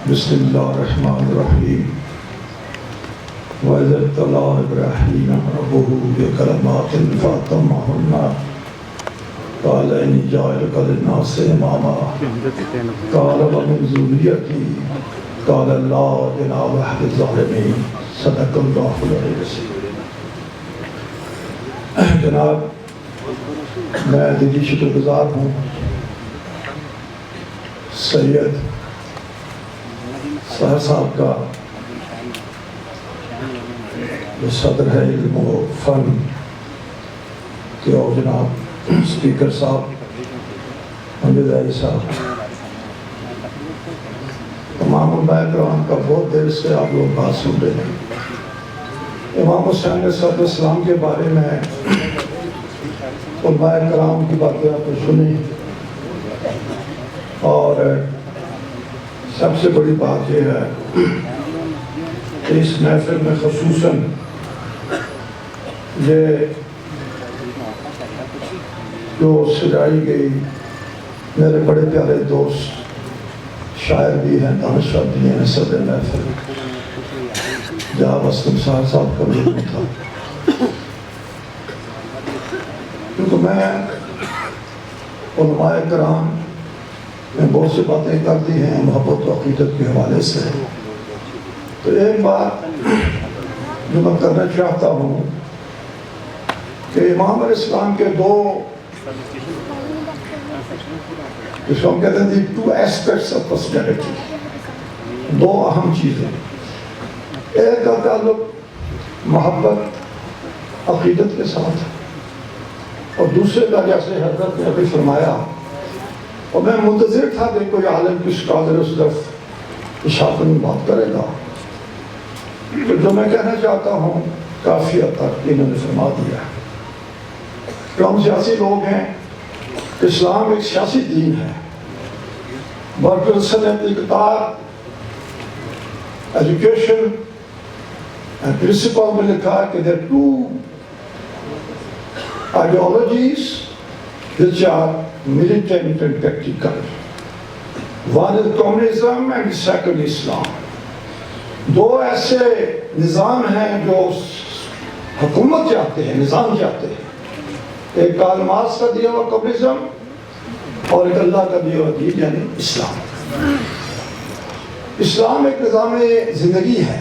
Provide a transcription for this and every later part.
بسم اللہ الرحمن الرحیم وَإِذِ ابْتَلَىٰ إِبْرَاهِيمَ رَبُّهُ بِكَلِمَاتٍ فَأَتَمَّهُنَّ قَالَ إِنِّي جَاعِلُكَ لِلنَّاسِ إِمَامًا قَالَ وَمِن ذُرِّيَّتِي قَالَ لَا يَنَالُ عَهْدِ الظَّالِمِينَ صدق اللہ العلی العظیم۔ جناب میں دلی شکر گزار ہوں سید سہر صاحب کا جو صدر ہے علم و فن کے، اور جناب اسپیکر صاحب حمید علی صاحب، تمام علماء کرام کا بہت دیر سے آپ لوگ بات سن رہے ہیں۔ امام حسین علیہ السلام کے بارے میں علماء کرام کی باتیں آپ نے سنی، اور سب سے بڑی بات یہ ہے کہ اس محفل میں خصوصاً یہ جو سجائی گئی میرے بڑے پیارے دوست شاعر بھی ہیں، دانشور بھی ہیں، صدر محفل جناب اسلم سہر صاحب کا بھی تھا، کیونکہ میں علماء کرام میں بہت سی باتیں کر دی ہیں محبت و عقیدت کے حوالے سے، تو ایک بات جو میں کرنا چاہتا ہوں کہ امام علیہ السلام کے دو، جس کو ہم کہتے ہیں ٹو ایسپیکٹس آف پرسنالٹی، دو اہم چیزیں، ایک کا تعلق محبت عقیدت کے ساتھ، اور دوسرے کا جیسے حضرت نے ابھی فرمایا، اور میں منتظر تھا کہ کوئی عالم کی اسکالر اس طرف اشارت میں بات کرے گا، تو جو میں کہنا چاہتا ہوں کافی حد تک انہوں نے فرما دیا ہے کہ ہم سیاسی لوگ ہیں، اسلام ایک سیاسی دین ہے۔ برکرسن نے اپنی کتاب ایجوکیشن اینڈ پرنسپل میں لکھا کہ there are two ideologies which are militant and practical. One is communism and second Islam. دو ایسے نظام ہیں جو حکومت چاہتے ہیں، نظام چاہتے ہیں، ایک کارل مارکس کا دیا ہوا کمیونزم اور ایک اللہ کا دیا ہوا دین یعنی اسلام۔ اسلام ایک نظام زندگی ہے۔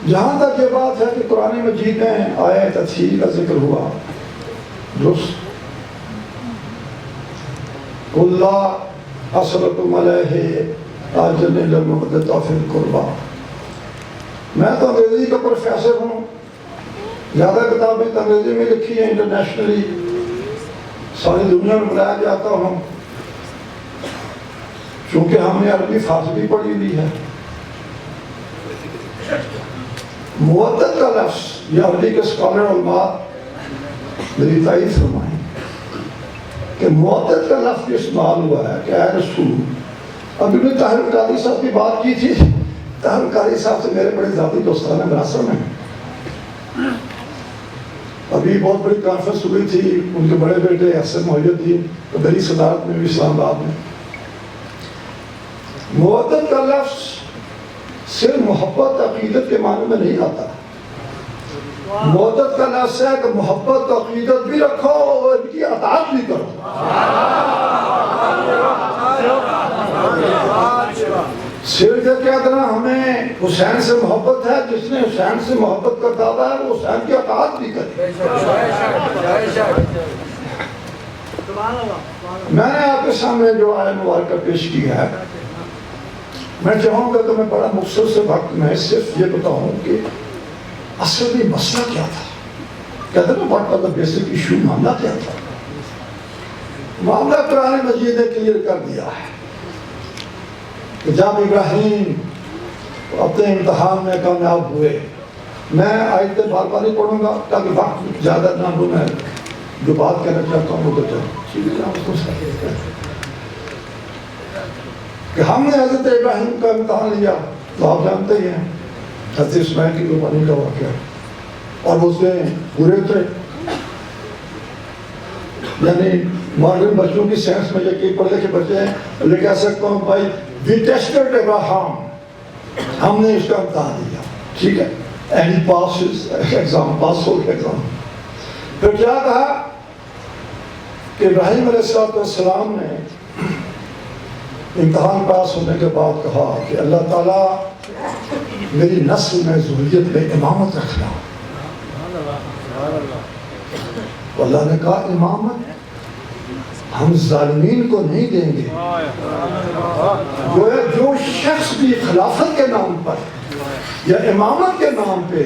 جہاں تک یہ بات ہے کہ قرآن مجید میں آیت تطہیر کا ذکر ہوا، درست، اللہ اصلکم علیہ آجن للمبدت فی القربہ۔ میں تو انگریزی کا پروفیسر ہوں، زیادہ کتابیں تو انگریزی میں لکھی ہیں، انٹرنیشنلی ساری دنیا میں بلایا جاتا ہوں، چونکہ ہم نے عربی فارسی پڑھی ہوئی ہے۔ مودت کا لفظ، یہ عربی کے اسکالر علماء میری تائید فرمائیں کہ مودت کا لفظ استعمال ہوا ہے کہ اے رسول۔ ابھی بھی طاہر قادری صاحب کی بات کی تھی، طاہر قادری صاحب سے میرے بڑے ذاتی دوستانہ مراسم ہیں۔ ابھی بہت بڑی کانفرنس ہوئی تھی ان کے بڑے بیٹے حسن محی الدین میری صدارت میں بھی اسلام آباد میں۔ مودت کا لفظ صرف محبت عقیدت کے معنی میں نہیں آتا، مودت کا لفظ ہے کہ محبت عقیدت بھی رکھو اور ان کی اطاعت بھی کرو۔ صرف یہ کہہ دینا ہمیں حسین سے محبت ہے، جس نے حسین سے محبت کا دعویٰ ہے وہ حسین کی اطاعت بھی کرے۔ میں نے آپ کے سامنے جو آیت مبارکہ پیش کی ہے، میں چاہوں گا کہ میں بڑا مختصر سے وقت میں صرف یہ بتاؤں کہ اصل میں مسئلہ کیا تھا، کہتے ہیں بہت بڑا بیسک ایشو، معاملہ کیا تھا۔ معاملہ قرآن مجید نے کلیئر کر دیا ہے کہ جب ابراہیم اپنے امتحان میں کامیاب ہوئے، میں آیتیں بار بار نہیں پڑھوں گا تاکہ وقت زیادہ نہ ہو، میں جو بات کہنا چاہتا ہوں وہ کہتا ہوں کہ ہم نے حضرت ابراہیم کا امتحان لیا، تو آپ جانتے ہی ہیں حضرت اسماعیل کی قربانی کا واقعہ، اور اس میں پورے اترے، یعنی ماڈرن بچوں کی سائنس میں یقین پڑھ لکھے بچے ہیں لے کہہ سکتا ہوں بھائی وی ٹیسٹڈ ابراہم، ہم نے اس کا امتحان دیا، ٹھیک ہے، اینڈ ہی پاسز ایگزام، پاس ہو گیا ایگزام۔ پھر کیا کہا کہ ابراہیم علیہ السلام نے امتحان پاس ہونے کے بعد کہا کہ اللہ تعالیٰ میری نسل میں ذریت میں امامت رکھنا۔ اللہ نے کہا امامت ہم ظالمین کو نہیں دیں گے، جو شخص بھی خلافت کے نام پر یا امامت کے نام پہ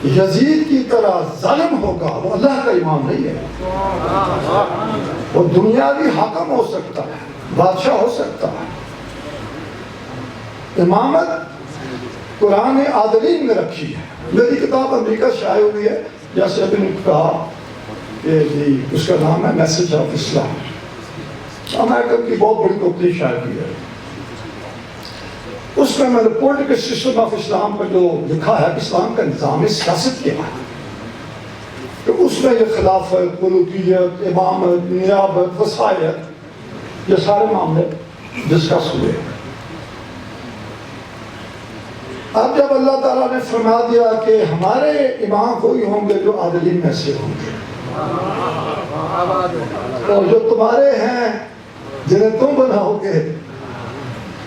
یزید کی طرح ظالم ہوگا وہ اللہ کا امام نہیں ہے۔ وہ دنیاوی حاکم ہو سکتا ہے، بادشاہ ہو سکتا ہے، امامت قرآن عادلین میں رکھی ہے۔ میری کتاب امریکہ شائع ہوئی ہے، جیسے ابھی نے کہا کہ اس کا نام ہے میسج آف اسلام، امریکہ کی بہت بڑی کمپنی شائع کی ہے۔ اس میں نے پولیٹیکل سسٹم آف اسلام پر جو لکھا ہے اسلام کا نظام سیاست کیا ہے، تو اس میں یہ خلافت، ملوکیت، امامت، نیابت، وصایت، یہ سارے معاملے ڈسکس ہوئے۔ اب جب اللہ تعالیٰ نے فرما دیا کہ ہمارے امام وہی ہوں گے جو عادلین میں سے ہوں گے، اور جو تمہارے ہیں جنہیں تم بناؤ گے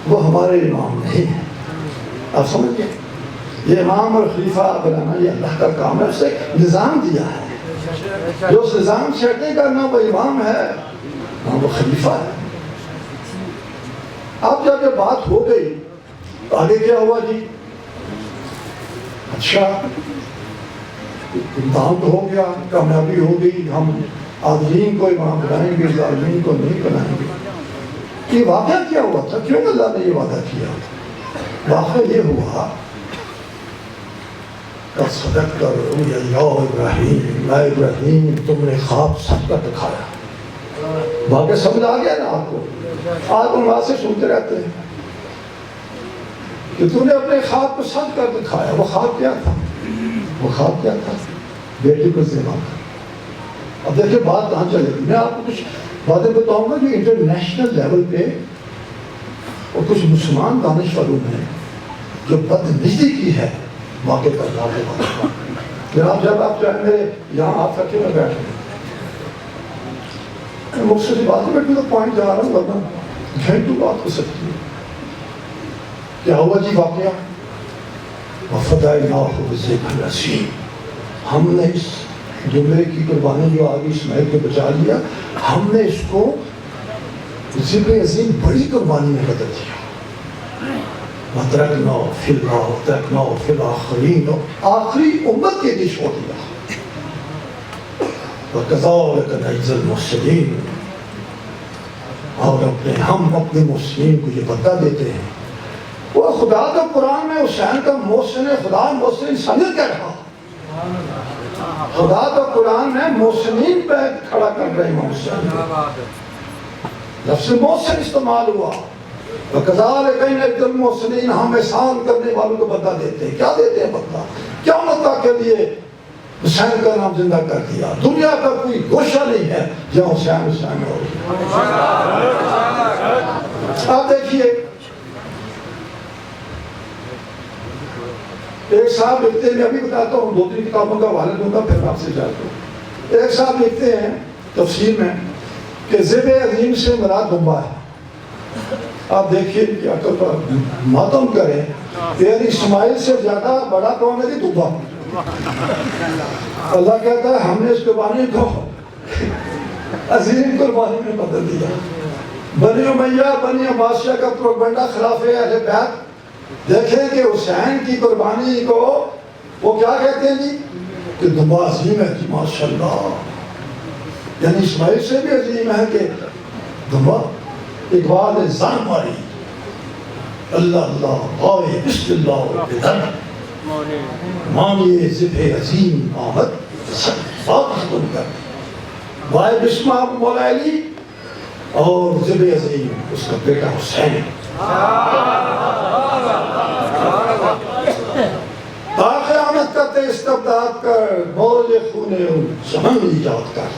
وہ ہمارے امام نہیں ہیں۔ آپ سمجھ گئے؟ یہ امام اور خلیفہ بنانا یہ اللہ کا کام ہے، اسے نظام دیا ہے، جو اس نظام سیٹنگ کرنا وہ امام ہے نہ وہ خلیفہ ہے۔ اب جب یہ بات ہو گئی آگے کیا ہوا جی؟ اچھا امتحان تو ہو گیا، کامیابی ہو گئی، ہم عادلین کو امام بنائیں گے، ظالمین کو نہیں بنائیں گے۔ یہ واقعہ کیا ہوا تھا؟ کیوں اللہ نے یہ وعدہ کیا؟ واقعہ یہ ہوا کہ صدق کر یا ابراہیم، اے ابراہیم تم نے خواب سچ کر دکھایا۔ واقعہ سمجھ آ گیا نا آپ کو؟ آپ ان بات سے سنتے رہتے ہیں کہ تم نے اپنے خواب کو سچ کر دکھایا۔ وہ خواب کیا تھا؟ وہ خواب کیا تھا؟ بیٹی کو ذبح کر۔ اب دیکھیں بات کہاں چلے گی، میں آپ کو کچھ باتیں بتاؤں گا جو انٹرنیشنل لیول پہ اور کچھ مسلمان دانشوروں نے جو بدنظری کی ہے واقع کرنا کے بعد۔ جناب جب آپ چاہیں میرے یہاں آپ سکے میں بیٹھ گئے، مختصر بات ہے، میں تو پوائنٹ جا رہا ہوں، ورنہ گھنٹوں بات ہو سکتی ہے۔ کیا ہوا جی واقعہ؟ وَفَدَيْنَاهُ بِذِبْحٍ عَظِيمٍ، ہم نے اس جملے کی قربانی جو آگے اسماعیل کو بچا لیا، ہم نے اس کو ذبح عظیم بڑی قربانی میں بدل دیا۔ وَتَرَكْنَاهُ فِي الْآخِرِينَ، آخری امت کے لیے چھوڑ دیا۔ وَكَذَلِكَ نَجْزِي الْمُحْسِنِينَ، اور ہم اپنے محسنین کو یہ بدلہ دیتے ہیں۔ وہ خدا کا قرآن میں حسین کا محسن، خدا محسن انسانیت کہہ رہا، خدا کا قرآن میں محسنین پہ کھڑا کر رہے ہیں۔ محسن لفظ محسن استعمال ہوا، وَكَذَلِكَ نَجْزِي الْمُحْسِنِينَ، ہم احسان کرنے والوں کو بدلہ دیتے ہیں۔ کیا دیتے ہیں بدلہ؟ قیامت کے لیے حسین کا نام زندہ کر دیا۔ دنیا کا کوئی گوشہ نہیں ہے جہاں حسین حسین ہو۔ آپ دیکھیے ایک صاحب لکھتے ہیں، میں ابھی بتاتا ہوں، 2-3 کتابوں کا حوالہ دوں گا پھر آپ سے جاتا ہوں۔ ایک صاحب لکھتے ہیں تفسیر میں کہ ذبح عظیم سے مراد دمبا ہے۔ آپ دیکھیے کہ عقل پر ماتم کریں، یعنی اسماعیل سے زیادہ بڑا کون ہے؟ دمبا۔ اللہ کہتا ہے ہم نے اس قربانی کو عظیم قربانی میں بدل دیا۔ بنی امیہ، بنی عباسیہ کا پروپیگنڈا خلاف اہل بیت، دیکھیں کہ حسین کی قربانی کو وہ کیا کہتے ہیں جی کہ دمبا عظیم ہے جی، ماشاءاللہ، یعنی اسماعیل سے بھی عظیم ہے کہ دمبا۔ اقبال نے زان ماری، اللہ اللہ آئے بسم اللہ بدن، مانیے ذبح عظیم آمد، بات ختم کر وائے بسم آپ مولا علی، اور ذبح عظیم اس کا بیٹا حسین۔ تا قیامت کرتے استبداد کر، موج خون زمن ایجاد کر۔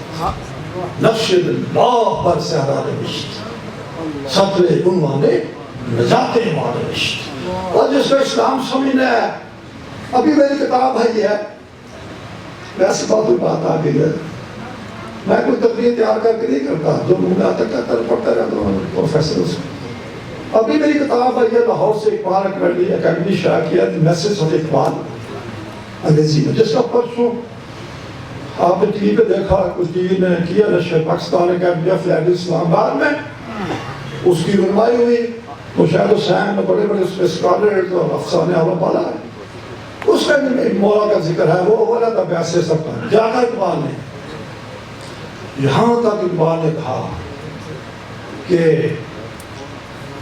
نقش اللہ بر صحرا نوشت سطر عنوان نجات ما نوشت. اور جس کو اسلام سمجھنا ہے, ابھی میری کتاب ہے یہ ہے, ویسے بات آ گئی ہے, میں کوئی تقریر تیار کر کے نہیں کرتا, جو مجھے آتا کر پڑھتا رہتا ہوں پروفیسر سے. ابھی میری کتاب ہے یہ, لاہور سے اقبال اکیڈمی شائع کیا میسج آف اقبال انگریزی میں, جس کا پرسوں آپ نے ٹی وی پہ دیکھا, کچھ ٹی وی نے کیا نشر پاکستان اکیڈمی آف لینگویج اسلام آباد میں, اس کی رنمائی ہوئی. تو شاید حسین میں بڑے بڑے اس میں اسکالر اور افسانے والا بالا ہے, اس میں مولا کا ذکر ہے, وہ والا تھا پیسے سب کا. جاکر اقبال نے یہاں تک اقبال نے کہا کہ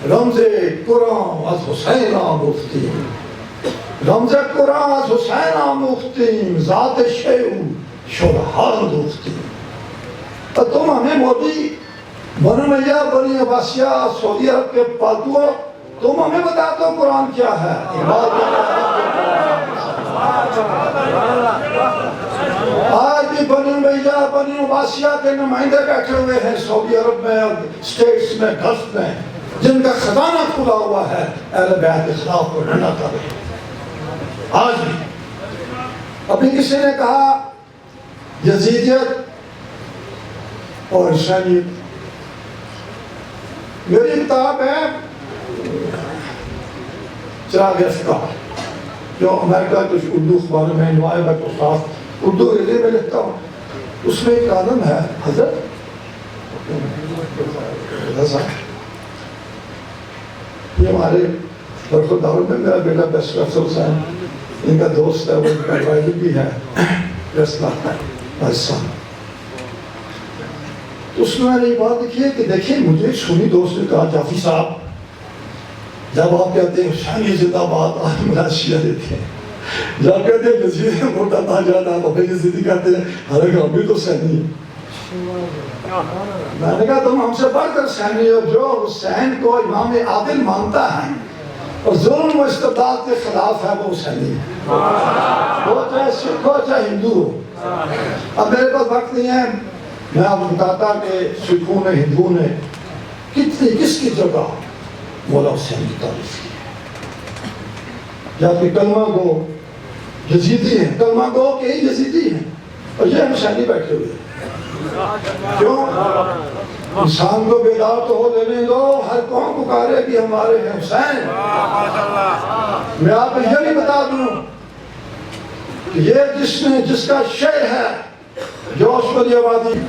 رمز قرآن از حسین آموختیم, رمز قرآن از حسین آموختیم, ذات شیعو شرحان دوختیم. تو تم ہمیں مودی بنو میاں بنی عباسیہ سعودی عرب کے پالتو, تم ہمیں بتاتے ہو قرآن کیا ہے. آج بھی بنو میاں بنی عباسیہ کے نمائندے بیٹھے ہوئے ہیں سعودی عرب میں, اسٹیٹس میں, گلف میں, جن کا خزانہ کھلا ہوا ہے اہل بیت کے خلاف کو ڈھنڈا کر رہے ہیں آج بھی. ابھی کسی نے کہا یزیدیت اور عیسائیت. میری کتاب ہے چراغ افکار, جو امریکہ کچھ اردو اخباروں میں نمایاں میں تو صاف اردو عربی میں لکھتا ہوں. اس میں ایک کالم ہے حضرت رضا, یہ ہمارے برخداروں میں میرا بیٹا بیسٹ افسر حسین, ان کا دوست ہے, وہ ان کا ایڈوائزر بھی ہے, فیصلہ پاکستان. تو اس میں نے یہ بات لکھی ہے کہ دیکھیں, مجھے ایک سنی دوست نے کہا جعفری صاحب, جب آپ کہتے ہیں حسینی زندہ باد, آج میرا شیعہ دیتے ہیں, جب کہتے ہیں یزید مردہ نہ جانا, آپ اپنے یزیدی کہتے ہیں, حالانکہ ہم بھی تو حسینی ہیں. میں نے کہا تم ہم سے بڑھ کر حسینی ہو, جو حسین کو امام عادل مانتا ہے اور ظلم و استبداد کے خلاف ہے, وہ حسینی ہے, وہ چاہے سکھ ہو چاہے ہندو ہو. اب میرے پاس وقت نہیں ہے, میں آپ کو بتاتا کہ سکھوں نے, ہندوؤں نے کتنی کس کی جگہ مولا حسین کی تعریف کی ہے. جبکہ کلمہ گو یزیدی ہیں, کلمہ گو کہ یزیدی ہیں, اور یہ حسینی بیٹھے ہوئے ہیں. کیوں؟ انسان کو بیدار تو ہو دینے دو, ہر قوم پکارے کہ ہمارے ہیں حسین. میں آپ کو یہ بھی بتا دوں کہ یہ جس کا شعر ہے جوش ولی آبادی,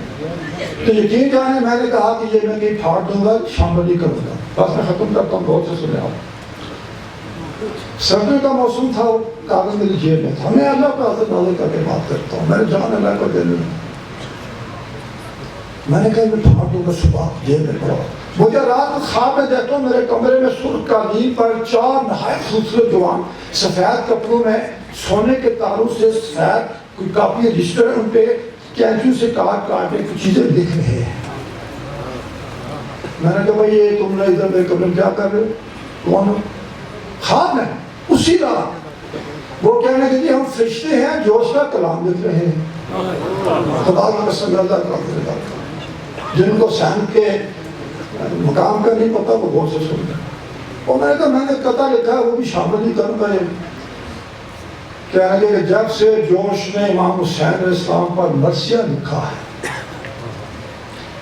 تو یقین جانے میں نے کہا کہ یہ میں کہیں پھاڑ دوں گا, شامل نہیں کروں گا. بس میں ختم کرتا ہوں, بہت سے سنے آپ. سردیوں کا موسم تھا, کاغذ میری جیب میں تھا, میں اللہ کا حضرت نازل کر کے بات کرتا ہوں, میں نے جان اللہ کو دل میں. میں نے کہا میں پھاڑ دوں گا, صبح جیب میں پڑا. مجھے رات کو خواب میں دیکھتا ہوں, میرے کمرے میں سرخ قالین پر 4 نہایت خوبصورت جوان سفید کپڑوں میں سونے کے تاروں سے سفید کوئی کاپی رجسٹر, ان پہ کینچو سے کاٹ کے کچھ چیزیں لکھ رہے ہیں. میں نے کہا بھائی یہ تم نے ادھر میرے کمرے میں کیا کر رہے ہو؟ کون ہو؟ خواب میں اسی رات وہ کہنے کہ جی ہم فرشتے ہیں جو اس کا کلام لکھ رہے ہیں. خدا کی قسم, اللہ کا, جن کو حسین کے مقام کا نہیں پتا وہ غور سے سن رہے. اور میں نے کہا میں نے قطع لکھا ہے, وہ بھی شامل نہیں کروں گا. کہنے کہ جب سے جوش نے امام حسین علیہ السلام پر مرثیہ لکھا ہے,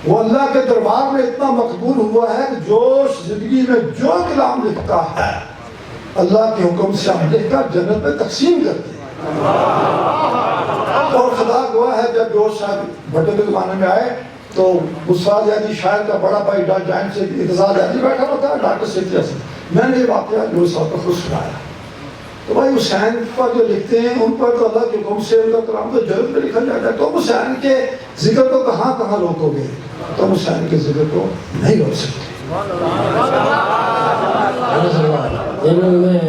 وہ اللہ کے دربار میں اتنا مقبول ہوا ہے کہ جوش زندگی میں جو کلام لکھتا ہے اللہ کے حکم سے ہم لکھ کر جنت میں تقسیم کرتے ہیں. اور خدا گواہ ہے, جب جوش صاحب بھٹو کے زمانے میں آئے تو استاد یادی شاعر کا بڑا بھائی جائن سے انتظار یادی بیٹھا ہوتا ہے, ڈاکٹر سیٹیا سے. میں نے یہ واقعہ جوش صاحب کو خود سنایا. تو بھائی حسین پر جو لکھتے ہیں ان پر تو اللہ کے حکم سے ان کا کلام تو جنت میں لکھا جاتا ہے. تو حسین کے ذکر کو کہاں کہاں روکو گے, تو حسین کے ذکر کو نہیں روک سکتے. میں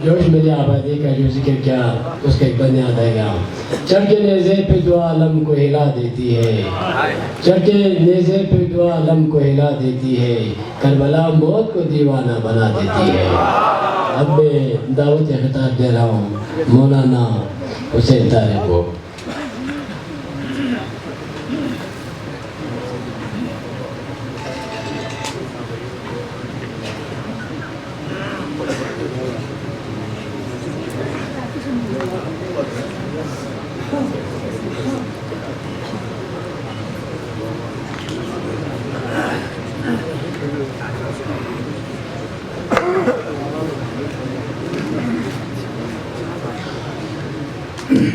جوش میری آبادی کا جو ذکر کیا, اس کا ایک بند یاد آئے گا. چڑھ کے نیزے پہ دعا عالم کو ہلا دیتی ہے, چڑھ کے نیزے پہ دعا عالم کو ہلا دیتی ہے, کربلا موت کو دیوانہ بنا دیتی ہے. اب میں دعوت خطاب دے رہا ہوں مولانا حسین طارق کو. نحمده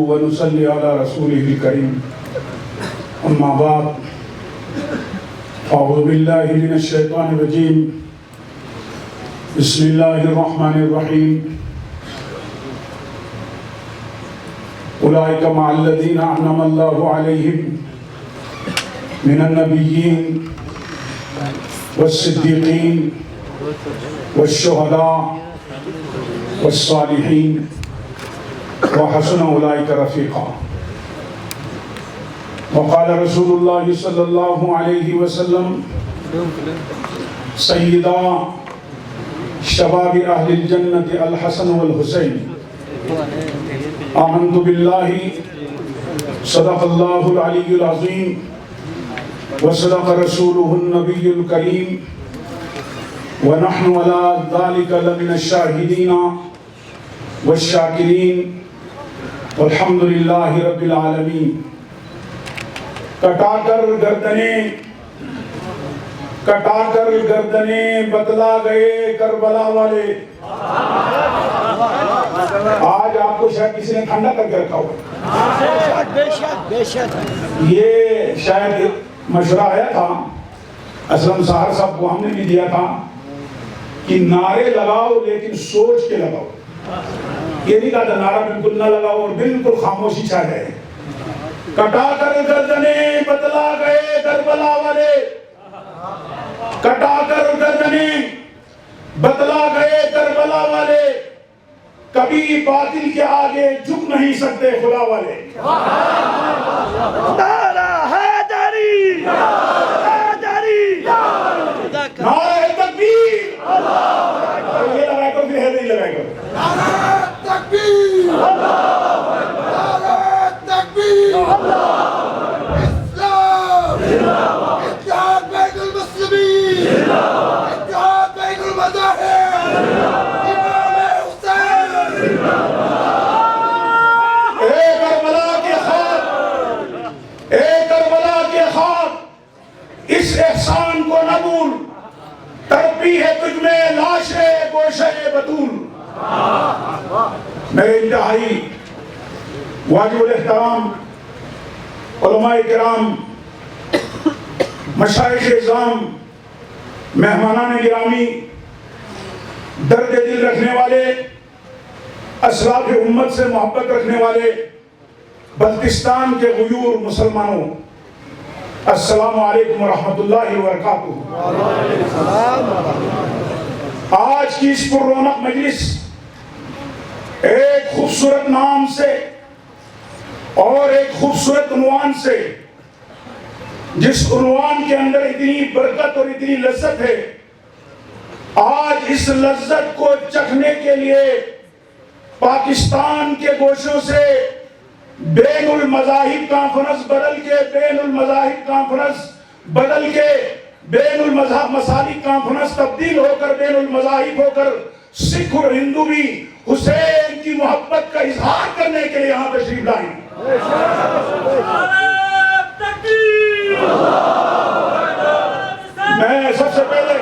ونصلي على رسوله الكريم اما بعد اعوذ بالله من الشيطان الرجيم بسم الله الرحمن الرحيم اولئك مع الذين انعم الله عليهم من النبيين والصديقين والشهداء والصالحين وحسن أولئك رفيقا وقال رسول الله صلى الله عليه وسلم سيدا شباب أهل الجنة الحسن والحسين آمنت بالله صدق الله العلي العظيم وصدق رسوله النبي الكريم ونحن على ذلك لمن الشاهدين والشاکرین والحمد للہ رب العالمین۔ کٹا کر گردنیں بتلا گئے کربلا والے۔ آج آپ کو شاید کسی نے ٹھنڈا کر کے رکھا ہوا۔ یہ شاید مشورہ آیا تھا اسلم سہر صاحب کو، ہم نے بھی دیا تھا کہ نعرے لگاؤ لیکن سوچ کے لگاؤ۔ یہ نہیں کہا تھا نعرہ بالکل نہ لگاؤ اور بالکل خاموشی چھا جائے۔ کٹا کر گردنیں بتلا گئے کربلا والے، کٹا کر گردنیں بتلا گئے کربلا والے، کبھی باطل کے آگے جھک نہیں سکتے خدا والے۔ نعرہ حیدری، حیدری، نعرہ تکبیر، یہ لگائے کرو پھر حیدری لگائے کرو۔ نعرہ تکبیر، نعرہ تکبیر، اسلام، اتحاد بین المسلمین، اتحاد بین المذاہب، امام حسین۔ اے کربلا کے خاک، اے کربلا کے خاک، اس احسان کو نہ بھول، تڑپی ہے تجھ میں لاشِ گوشہ بطول۔ میرے انتہائی واجب الاحترام علماء کرام، مشائخ اعظام، مہمانان گرامی، درد دل رکھنے والے، اسلاف امت سے محبت رکھنے والے بلتستان کے غیور مسلمانوں، السلام علیکم ورحمۃ اللہ وبرکاتہ۔ آج کی اس پر رونق مجلس ایک خوبصورت نام سے اور ایک خوبصورت عنوان سے، جس عنوان کے اندر اتنی برکت اور اتنی لذت ہے، آج اس لذت کو چکھنے کے لیے پاکستان کے گوشوں سے بین المذاہب کانفرنس بدل کے بین المسالک کانفرنس تبدیل ہو کر بین المذاہب ہو کر سکھ اور ہندو بھی حسین کی محبت کا اظہار کرنے کے لیے یہاں تشریف لائیں۔ میں سب سے پہلے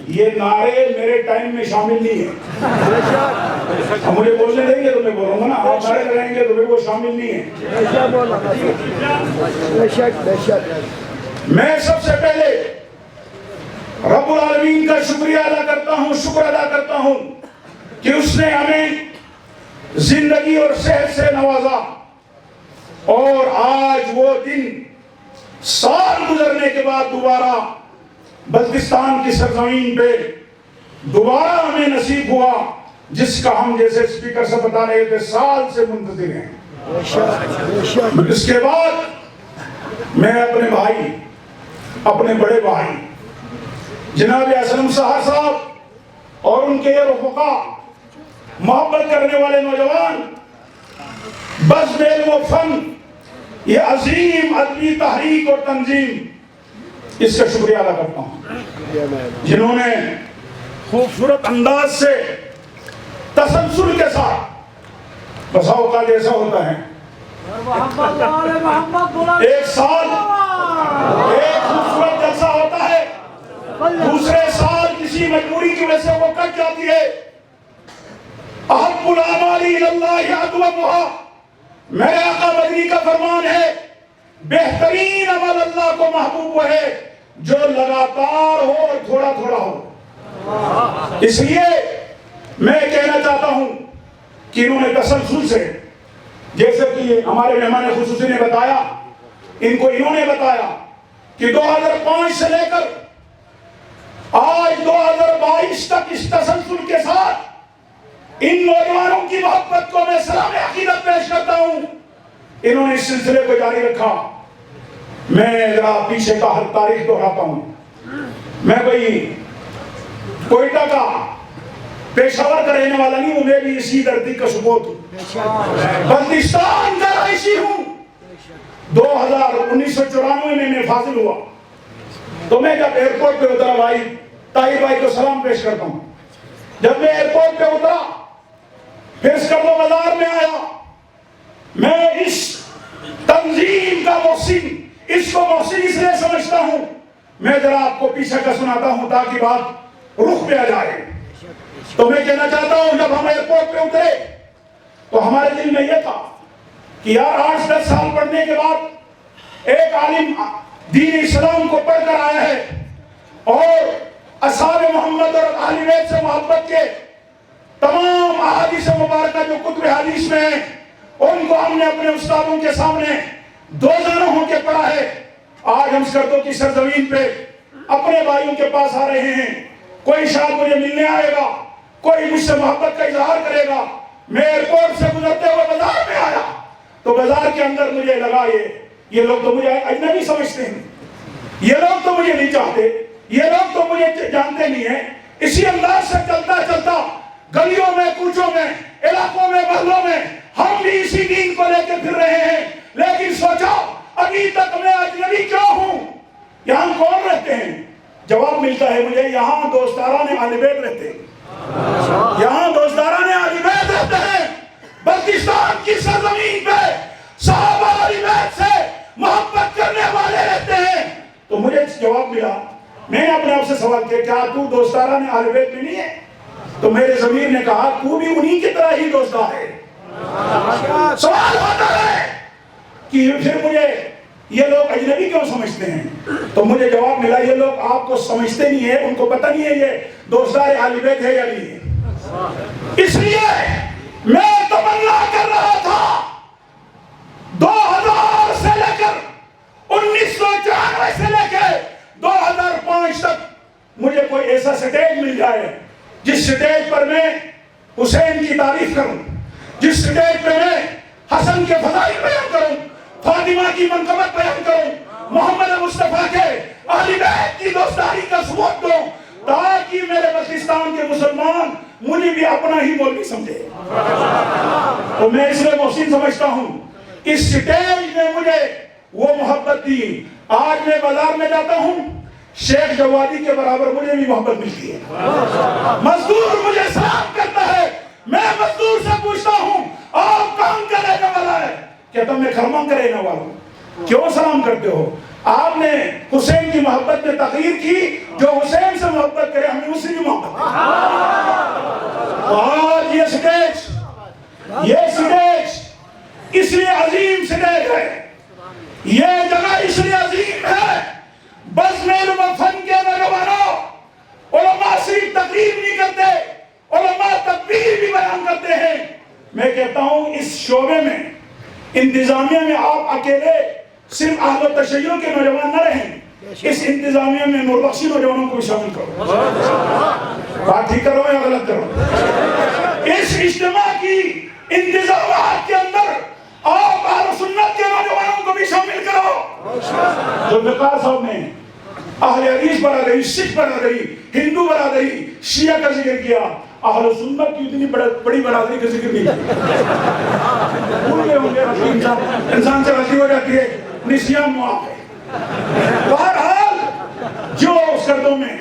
یہ نعرے میرے ٹائم میں شامل نہیں ہیں، اب مجھے بولنے دیں گے تو میں بولوں گا نا، آپ نعرے لگائیں گے تو وہ شامل نہیں ہیں۔ میں سب سے پہلے رب العالمین کا شکر ادا کرتا ہوں کہ اس نے ہمیں زندگی اور صحت سے نوازا، اور آج وہ دن سال گزرنے کے بعد دوبارہ بلتستان کی سرزمین پہ دوبارہ ہمیں نصیب ہوا، جس کا ہم جیسے اسپیکر سے بتا رہے تھے سال سے منتظر ہیں۔ اس کے بعد میں اپنے بھائی، اپنے بڑے بھائی جناب اسلم سہر صاحب اور ان کے رفقا، محبت کرنے والے نوجوان، بزم علم و فن، یہ عظیم ادبی تحریک اور تنظیم، اس کا شکریہ ادا کرتا ہوں، جنہوں نے خوبصورت انداز سے تسلسل کے ساتھ، بسا اوقات ایسا ہوتا ہے ایک سال ایک خوبصورت جلسہ ہوتا ہے، دوسرے سال کسی مجبوری کی وجہ سے وہ کٹ جاتی ہے۔ احب الاعمال الی اللہ ادومها، میرے آقا مدنی کا فرمان ہے بہترین عمل اللہ کو محبوب وہ ہے جو لگاتار ہو اور تھوڑا تھوڑا ہو۔ اس لیے میں کہنا چاہتا ہوں کہ انہوں نے تسلسل سے، جیسے کہ ہمارے مہمان خصوصی نے بتایا، ان کو انہوں نے بتایا کہ 2005 سے لے کر آج 2022 تک اس تسلسل کے ساتھ ان نوجوانوں کی محبت کو میں سلام عقیدت پیش کرتا ہوں۔ انہوں نے اس سلسلے کو جاری رکھا۔ میں ذرا پیچھے کا ہر تاریخ دہراتا ہوں۔ میں کوئٹہ کا پیشاور کا رہنے والا نہیں ہوں، میں بھی اسی دھرتی کا سپوت ہوں، بلتستان کا رئیسی ہوں۔ 1994 میں فاضل ہوا تو میں جب ایئرپورٹ پہ اترا، بھائی طاہر بھائی کو سلام پیش کرتا ہوں، جب میں ایئرپورٹ پہ اترا پھر اسکردو بازار میں آیا، میں اس تنظیم کا محسن، اس کو محسن اس لیے سمجھتا ہوں، میں ذرا آپ کو پیچھے کا سناتا ہوں تاکہ بات رخ پہ آ جائے۔ تو میں کہنا چاہتا ہوں جب ہم ایئرپورٹ پہ اترے تو ہمارے دل میں یہ تھا کہ یار 8-10 سال پڑھنے کے بعد ایک عالم دین اسلام کو پڑھ کر آیا ہے اور اصحاب محمد اور اہل بیت سے محبت کے تمام احادیث مبارکہ جو کتب حدیث میں ہیں ان کو ہم نے اپنے استادوں کے سامنے دو زانوں ہو کے پڑھا ہے۔ آج ہم اسکردو کی سرزمین پہ اپنے بھائیوں کے پاس آ رہے ہیں، کوئی شاید مجھے ملنے آئے گا، کوئی مجھ سے محبت کا اظہار کرے گا۔ میں ایئرپورٹ سے گزرتے ہوئے بازار میں آیا تو بازار کے اندر مجھے لگا یہ لوگ تو مجھے اجنبی سمجھتے ہیں، یہ لوگ تو مجھے نہیں چاہتے، یہ لوگ تو مجھے جانتے نہیں ہیں۔ اسی انداز سے چلتا چلتا گلیوں میں، کوچوں میں، علاقوں میں، محلوں میں ہم بھی اسی دین کو لے کے پھر رہے ہیں، لیکن سوچا ابھی تک میں اجنبی کیوں ہوں؟ یہاں کون رہتے ہیں؟ جواب ملتا ہے مجھے، یہاں دوستداران اہل بیت رہتے ہیں، یہاں دوستداران اہل بیت رہتے ہیں۔ بلتستان کی سرزمین پہ صحابہ اہل بیت سے محبت کرنے والے رہتے ہیں۔ تو مجھے جواب ملا، میں نے اپنے آپ سے سوال کیا کیا تو دوستداران اہل بیت میں نہیں ہے؟ تو میرے ضمیر نے کہا تو بھی انہی کی طرح ہی دوستدار ہے۔ سوال ہوتا ہے کہ پھر مجھے یہ لوگ اجنبی کیوں سمجھتے ہیں؟ تو مجھے جواب ملا یہ لوگ آپ کو سمجھتے نہیں ہیں، ان کو پتہ نہیں ہے یہ دوستدار اہل بیت ہے یا نہیں ہے۔ اس لیے میں تمنا کر رہا تھا 2000 سے لے کر 1994 سے لے کے 2005 تک مجھے کوئی ایسا سٹیج مل جائے جس سٹیج پر میں حسین کی تعریف کروں، جس سٹیج پہ میں حسن کے فضائل بیان کروں، فاطمہ کی منقبت بیان کروں، محمد مصطفیٰ کے اہل بیت کی دوستداری کا ثبوت دوں، تاکہ میرے بلتستان کے مسلمان مجھے بھی اپنا ہی مولوی سمجھے۔ تو میں اس لیے محسن سمجھتا ہوں اس سٹیج نے مجھے وہ محبت دی۔ آج میں بازار میں جاتا ہوں، شیخ جوادی کے برابر مجھے بھی محبت ملتی ہے۔ مزدور مجھے سلام کرتا ہے، میں مزدور سے پوچھتا ہوں آپ کام کا رہنے والا ہے؟ کہتا میں کھرمن کا رہنے والا ہوں۔ کیوں سلام کرتے ہو؟ آپ نے حسین کی محبت میں تقریر کی، جو حسین سے محبت کرے ہمیں اس سے بھی محبت کرے۔ آج یہ سٹیج اس لیے عظیم سٹیج ہے، یہ جگہ اس لیے عظیم ہے۔ بس میں علم و فن کے نوجوانوں، علماء صرف تقریر نہیں کرتے، علماء تکبیر بھی بیان کرتے ہیں۔ میں کہتا ہوں اس شعبے میں انتظامیہ میں آپ اکیلے صرف اہل تشیع کے نوجوان نہ رہیں، اس انتظامیہ میں نور بخشی نوجوانوں کو بھی شامل کرو۔ بات ٹھیک کرو یا غلط کرو؟ اس اجتماع کی انتظامات کے اندر آپ اہل سنت کے نوجوانوں کو بھی شامل کرو۔ جو وقار صاحب نے اہل حدیث برادری، سکھ برادری، ہندو برادری، شیعہ کا ذکر کیا، اہل سنت کی اتنی بڑی برادری کا ذکر نہیں کیا۔ بھول گئے ہوں گے، انسان سے غلطی ہو جاتی ہے، نسیان معاف ہے۔ بہرحال جو اسکردوں میں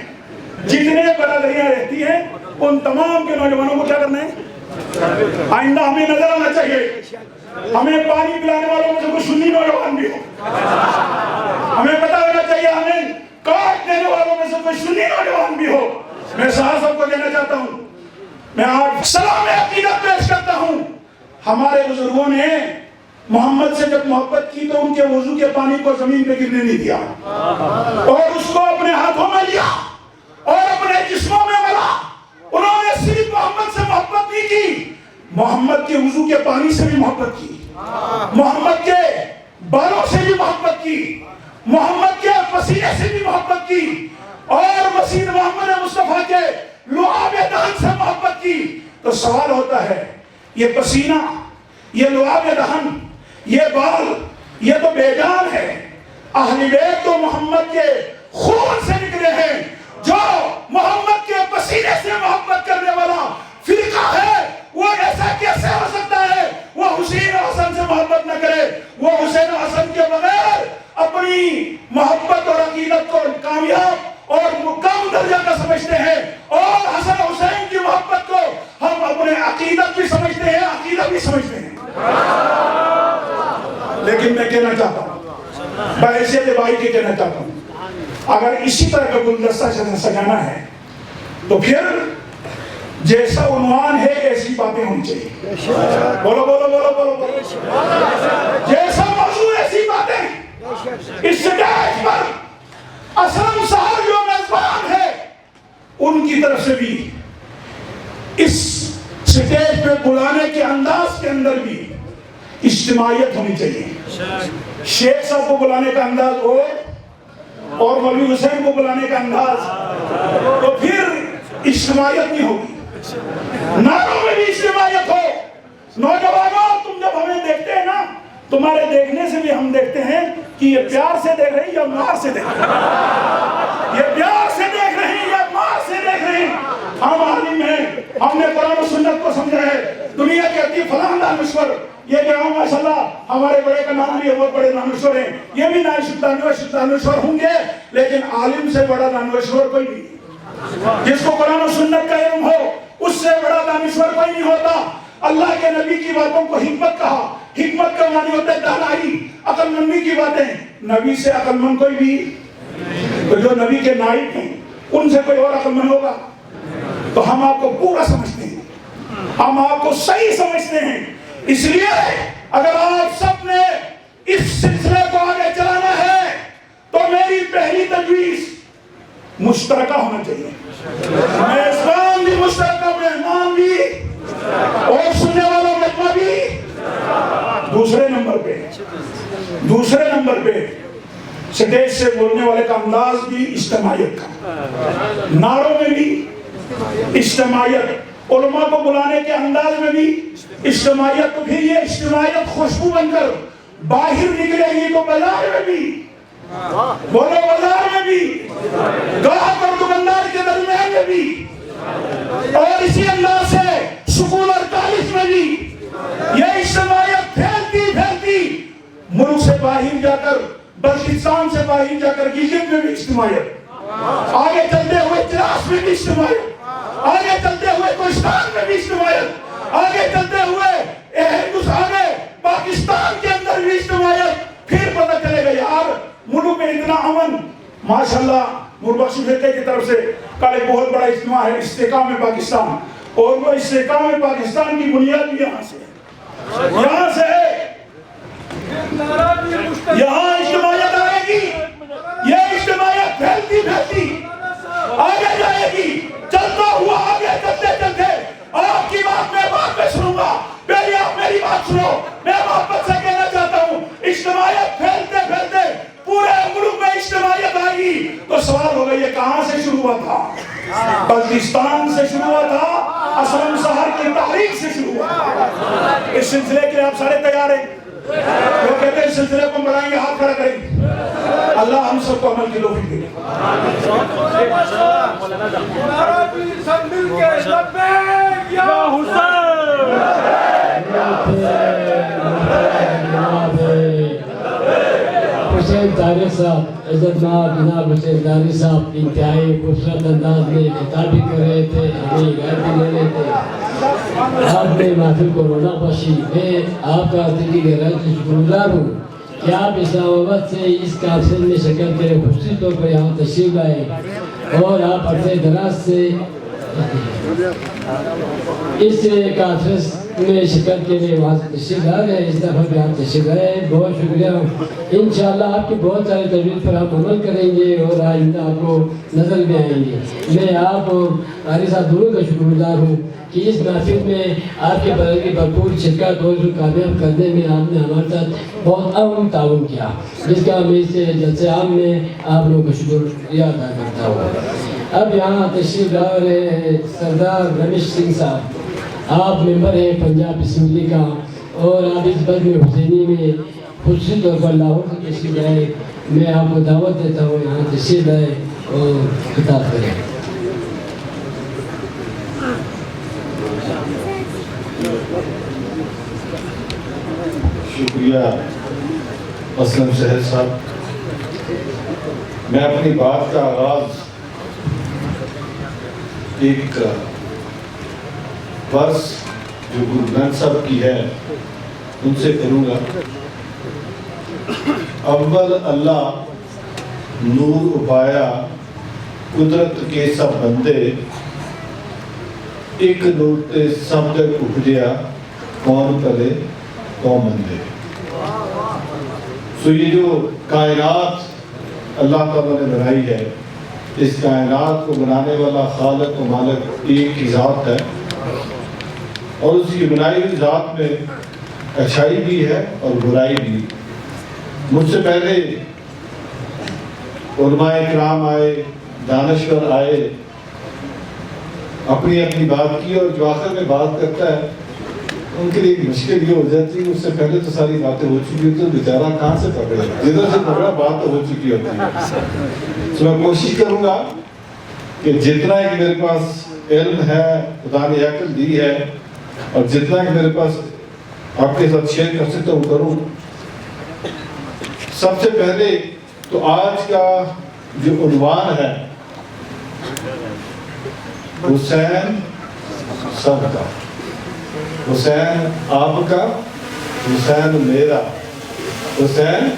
جتنے برادریاں رہتی ہیں ان تمام کے نوجوانوں کو کیا کرنا ہے؟ آئندہ ہمیں نظر آنا چاہیے ہمیں پانی پلانے والوں میں سے کوئی سنی نوجوان بھی ہو، ہمیں پتا ہونا چاہیے ہمیں کاٹ دینے والوں میں سے کوئی سنی نوجوان بھی ہو۔ میں صاحب کو کہنا چاہتا ہوں، میں آج سلام عقیدت پیش کرتا ہوں، ہمارے بزرگوں نے محمد سے جب محبت کی تو ان کے وضو کے پانی کو زمین پہ گرنے نہیں دیا اور اس کو اپنے ہاتھوں میں لیا اور اپنے جسموں میں ملا۔ انہوں نے صرف محمد سے محبت نہیں کی، محمد کے وضو کے پانی سے بھی محبت کی، محمد کے بالوں سے بھی محبت کی، محمد کے پسینے سے بھی محبت کی اور مسیح محمد مصطفیٰ کے لعاب دہن سے محبت کی۔ تو سوال ہوتا ہے، یہ پسینہ، یہ لعاب دہن، یہ بال، یہ تو بے جان ہے۔ اہل بیت تو محمد کے خون سے نکلے ہیں، جو محمد کے پسینے سے محبت کرنے والا فرقہ ہے وہ ایسا کیسے ہو سکتا ہے وہ حسین و حسن سے محبت نہ کرے؟ وہ حسین و حسن کے بغیر اپنی محبت اور عقیدت کو کامیاب اور مقام درجہ کا سمجھتے ہیں، اور حسن و حسین کی محبت کو ہم اپنے عقیدت بھی سمجھتے ہیں، عقیدہ بھی سمجھتے ہیں۔ لیکن میں کہنا چاہتا ہوں، بحیثیت بھائی کے کہنا چاہتا ہوں، اگر اسی طرح کا گلدستہ سجانا ہے تو پھر جیسا عنوان ہے ایسی باتیں ہونی چاہیے۔ بولو بولو بولو بولو بولو، جیسا موضوع ایسی باتیں۔ اس سٹیج پر اسلم صاحب جو میزبان ہے ان کی طرف سے بھی اس سٹیج پہ بلانے کے انداز کے اندر بھی اجتماعیت ہونی چاہیے۔ شیخ صاحب کو بلانے کا انداز اور مولوی حسین کو بلانے کا انداز، تو پھر اجتماعیت نہیں ہوگی۔ نعروں میں بھی اجتماعیت ہو۔ نوجوانوں، تم جب ہمیں دیکھتے ہیں نا، تمہارے دیکھنے سے بھی ہم دیکھتے ہیں کہ یہ پیار سے دیکھ رہی یا مار سے دیکھ رہی، یہ پیار سے دیکھ رہی یا مار سے دیکھ رہی۔ ہم عالم ہیں، ہم نے قرآن و سنت کو سمجھا ہے۔ دنیا کے اتی فلاں دانشور، یہ کہ ہم ماشاءاللہ ہمارے بڑے کا نام بھی بہت بڑے دانشور ہیں، یہ بھی دانشور ہوں گے، لیکن عالم سے بڑا دانشور کوئی نہیں۔ جس کو قرآن و سنت کا علم ہو اس سے بڑا دانشور کوئی نہیں ہوتا۔ اللہ کے نبی کی باتوں کو حکمت کہا، حکمت کا معنی ہوتا ہے دانائی، عقل مندی کی باتیں۔ نبی سے عقل مند کوئی بھی، تو جو نبی کے نائب ہیں ان سے کوئی اور عقل مند ہوگا؟ تو ہم آپ کو پورا سمجھتے ہیں، ہم آپ کو صحیح سمجھتے ہیں۔ اس لیے اگر آپ سب نے اس سلسلے کو آگے چلانا ہے تو میری پہلی تجویز مشترکہ ہونا چاہیے، میزبان بھی مشترکہ، مہمان بھی اور سننے والا مجمع بھی۔ دوسرے نمبر پہ سٹیج سے بولنے والے کا انداز بھی اجتماعیت کا، نعروں میں بھی اجتماعیت، علماء کو بلانے کے انداز میں بھی اجتماعیت۔ تو پھر یہ اجتماعیت خوشبو بن کر باہر نکلے گی تو بازار میں بھی، بولو بازار میں بھی، گاہک اور دکاندار کے درمیان میں بھی، اور اسی انداز سے سکول اور کالج میں بھی یہ اجتماعیت پھیلتی ملک سے باہر جا کر، بلوچستان سے باہر جا کر گلگت میں بھی اجتماعیت، آگے چلتے ہوئے تراس میں بھی اجتماعیت، آگے چلتے ہوئے کوہستان میں بھی اجتماعیت، آگے چلتے ہوئے ہندوستان میں پاکستان کے اندر بھی اجتماعیت۔ پھر پتہ چلے گا یار ملک میں اتنا امن، ماشاءاللہ نوربخش فرقے کی طرف سے کل ایک بہت بڑا اجتماع ہے استحکام پاکستان، اور وہ استحکام پاکستان کی بنیاد بھی یہاں سے ہے، یہاں اجتماعیت آئے گی، یہ اجتماعیت پھیلتی آگے جائے گی، چلتا ہوا آگے چلتے آپ کی بات میں بعد میں سنوں گا، پہلے آپ میری بات سنو۔ میں محبت سے کہنا چاہتا ہوں، اجتماعیت پھیلتے پورے ملک میں اجتماعیت آئے گی تو سوال ہوگا یہ کہاں سے شروع ہوا تھا؟ بلوچستان سے شروع ہوا تھا، اسلم سہر کی تحریک سے شروع ہوا تھا۔ اس سلسلے کے لیے آپ سارے تیار ہیں؟ جو کہتے ہیں اس سلسلے کو بڑھائیں گے ہاتھ کھڑا کریں۔ اللہ ہم سب کو عمل کی توفیق دے۔ حسین طارق صاحب، عزت مآب جناب حسین طارق صاحب انتہائی خوبصورت انداز میں خطاب بھی کر رہے تھے، ہمیں ہدایت بھی دے رہے تھے۔ آپ نے محفل کو رونق بخشی. میں آپ کا دلی گہرائی سے شکر گزار ہوں کہ آپ اسلام آباد سے اس کانفرنس میں شرکت کرے خصوصی طور پر یہاں تشریف لائے اور آپ عرصہ دراز سے اس کانفرنس میں شرکت کے لیے وہاں سے تشریف لا رہے ہیں. اس دفعہ بھی آپ تشریف لائے. بہت شکریہ. انشاءاللہ آپ کی بہت سارے تجویز پر ہم عمل کریں گے اور آئندہ آپ کو نظر میں آئیں گے. میں آپ اور قاری صاحب دونوں کا شکر گزار ہوں کہ اس محفل میں آپ کے بدل کی بھرپور شرکت اور جو کامیاب کرنے میں آپ نے ہمارے ساتھ بہت اہم تعاون کیا, جس کا میں اس جلسے عام میں آپ لوگوں کا شکریہ ادا کرتا ہوں. اب یہاں تشریف لا رہے ہیں سردار رمیش سنگھ صاحب. آپ ممبر ہیں پنجاب اسمبلی کا اور آپ اس بزم حسینی میں خصوصی طور پر لاہور سے تشریف لائے. میں آپ کو دعوت دیتا ہوں یہاں تشریف لائے اور خطاب کریں. شکریہ اسلم شہر صاحب. میں اپنی بات کا آغاز ایک ورس جو گرو گرنتھ صاحب کی ہے ان سے کروں گا. اول اللہ نور اپایا قدرت کے سب بندے, ایک نور تے سب تک اپجیا کون پلے کون بندے. سو یہ جو کائنات اللہ تعالیٰ نے بنائی ہے, اس کائنات کو بنانے والا خالق و مالک ایک ہی ذات ہے اور اس کی بنائی ہوئی ذات میں اچھائی بھی ہے اور برائی بھی. مجھ سے پہلے علماء کرام آئے, دانشور آئے, اپنی اپنی بات کی, اور جو آخر میں بات کرتا ہے ان کے لیے ایک مشکل یہ ہو جاتی ہے اس سے پہلے تو ساری باتیں ہو چکی ہوتی ہیں, بیچارہ کہاں سے پکڑے, جدھر سے پکڑا بات تو ہو چکی ہوتی ہے. تو میں کوشش کروں گا کہ جتنا کہ میرے پاس علم ہے خدا نے عقل دی ہے اور جتنا کہ میرے پاس آپ کے ساتھ شیئر کر سکتا ہوں کروں. سب سے پہلے تو آج کا جو عنوان ہے حسین سب کا, حسین آپ کا, حسین میرا, حسین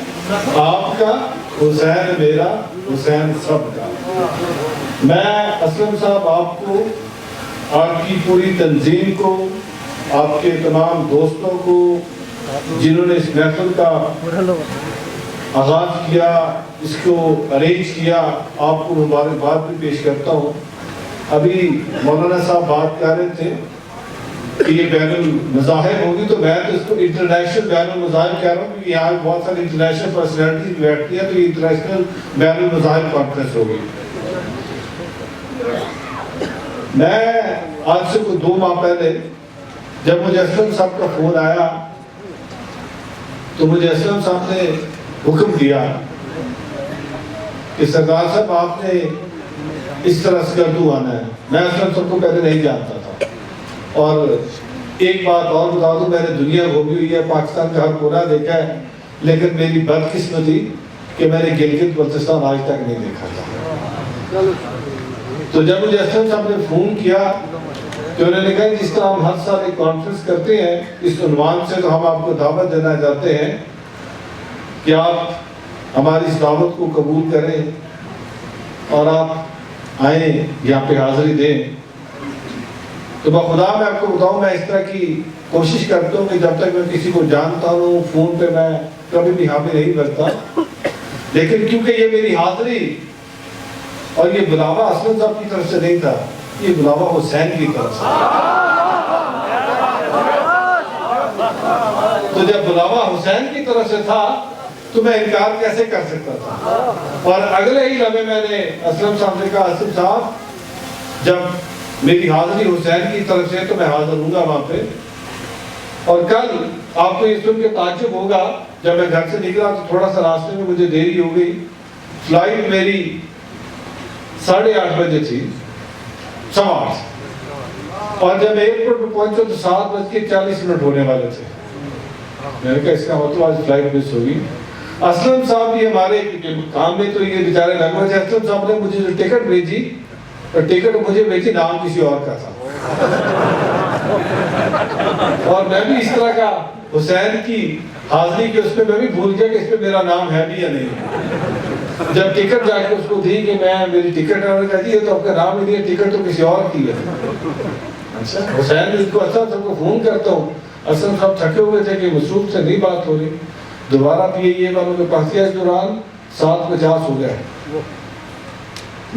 آپ کا, حسین میرا, حسین سب کا. میں اسلم صاحب آپ کو, آپ کی پوری تنظیم کو, آپ کے تمام دوستوں کو جنہوں نے اس محفل کا آغاز کیا, اس کو ارینج کیا, آپ کو مبارکباد بھی پیش کرتا ہوں. ابھی مولانا صاحب بات کر رہے تھے کہ یہ بین المذاہب ہوگی, تو میں تو اس کو انٹرنیشنل بین المذاہب کہہ رہا ہوں, کیونکہ یہاں بہت ساری انٹرنیشنل پرسنالٹیز بیٹھتی ہیں, تو یہ انٹرنیشنل بین المذاہب کانفرنس ہوگی. میں آج سے کوئی 2 ماہ پہلے جب مجھے اسلم صاحب کا فون آیا تو مجھے اسلم صاحب نے حکم دیا کہ سردار صاحب آپ نے اس طرح سکردو آنا ہے. میں اسلم صاحب کو پہلے نہیں جانتا تھا, اور ایک بات اور بتا دوں, میں نے دنیا گھومی ہوئی ہے, پاکستان کا ہر کونا دیکھا ہے, لیکن میری بدقسمتی کہ میں نے گلگت بلتستان آج تک نہیں دیکھا تھا. تو جب مجھے اسلم صاحب نے فون کیا تو انہوں نے کہا جس طرح ہم ہر سال ایک کانفرنس کرتے ہیں اس عنوان سے, تو ہم آپ کو دعوت دینا چاہتے ہیں کہ آپ ہماری اس دعوت کو قبول کریں اور آپ آئیں یہاں پہ حاضری دیں. تو بخدا میں آپ کو بتاؤں, میں اس طرح کی کوشش کرتا ہوں کہ جب تک میں کسی کو جانتا ہوں فون پہ میں کبھی بھی حامی نہیں بنتا, لیکن کیونکہ یہ میری حاضری اور یہ بلاوا اسلم صاحب کی طرف سے نہیں تھا, یہ بلاوا حسین کی طرف سے. تو جب بلاوا حسین کی طرف سے تھا تو میں انکار کیسے کر سکتا تھا. اور اگلے ہی لمحے میں نے اسلم صاحب سے کہا, اسلم صاحب جب میری حاضری حسین کی طرف سے تو میں حاضر ہوں گا وہاں پہ. اور کل آپ کو یہ سن کے تعجب ہوگا, جب میں گھر سے نکلا تو تھوڑا سا راستے میں مجھے دیری ہو گئی. فلائٹ میری 8:30 بجے تھی, 8:15, اور جب ایئرپورٹ پہ پہنچا تو 7:40 ہونے والے تھے. میں نے کہا اس کا مطلب آج فلائٹ مس ہوگی. اسلم صاحب بھی ہمارے کام میں تو یہ بیچارے لگوا تھے. اسلم صاحب نے مجھے جو ٹکٹ بھیجی, اور ٹکٹ مجھے بھیجی نام کسی اور کا تھا. اور میں بھی اس طرح کا حسین کی حاضری کے اس پہ میں بھی بھول گیا کہ اس پہ میرا نام ہے بھی یا نہیں. جب ٹکٹ جا کے اس کو دی کہ میں میری ٹکٹ ہے, کہتی ہے تو آپ کا نام ہی نہیں ہے, ٹکٹ تو کسی اور کی ہے. اچھا حسین اس کو اسلم صاحب کو فون کرتا ہوں, اسلم صاحب تھکے ہوئے تھے کہ مصروف سے نہیں بات ہو رہی. دوبارہ PIA والوں کے پاس کیا, اس دوران 7:50 ہو گئے.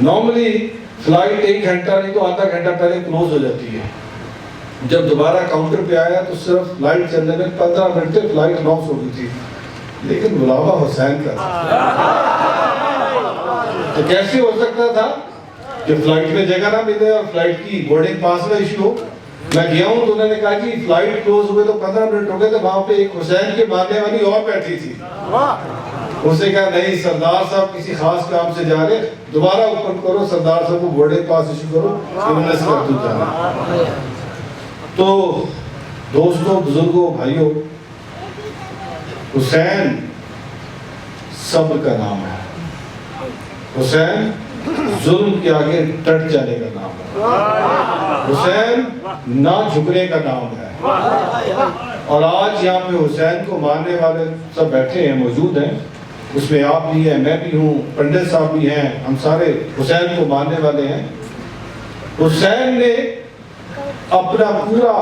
نارملی فلائٹ 1 گھنٹہ نہیں تو آدھا گھنٹہ پہلے کلوز ہو جاتی ہے. جب دوبارہ کاؤنٹر پہ آیا تو صرف فلائٹ چلنے میں 15 منٹ سے فلائٹ لاس ہو گئی تھی, لیکن بلاوا حسین کا تھا. تو کیسے ہو سکتا تھا کہ فلائٹ میں جگہ نہ ملے اور فلائٹ کی بورڈنگ پاس نہ ایشو ہو. میں گیا ہوں تو انہوں نے کہا کہ فلائٹ کلوز ہوئے تو 15 منٹ ہو گئے, تو وہاں پہ ایک حسین کے ماننے والی اور بیٹھی تھی. اسے کہا نہیں سردار صاحب کسی خاص کام سے جا رہے, دوبارہ اوپن کرو, سردار صاحب کو بورڈنگ پاس ایشو کرو, انہوں نے سکردو جانا. تو دوستوں, بزرگوں, بھائیوں, حسین صبر کا نام ہے. حسین ظلم کے آگے ڈٹ جانے کا نام ہے. حسین نہ جھکنے کا نام ہے. اور آج یہاں پہ حسین کو ماننے والے سب بیٹھے ہیں, موجود ہیں. اس میں آپ بھی ہیں, میں بھی ہوں, پنڈت صاحب بھی ہیں, ہم سارے حسین کو ماننے والے ہیں. حسین نے اپنا پورا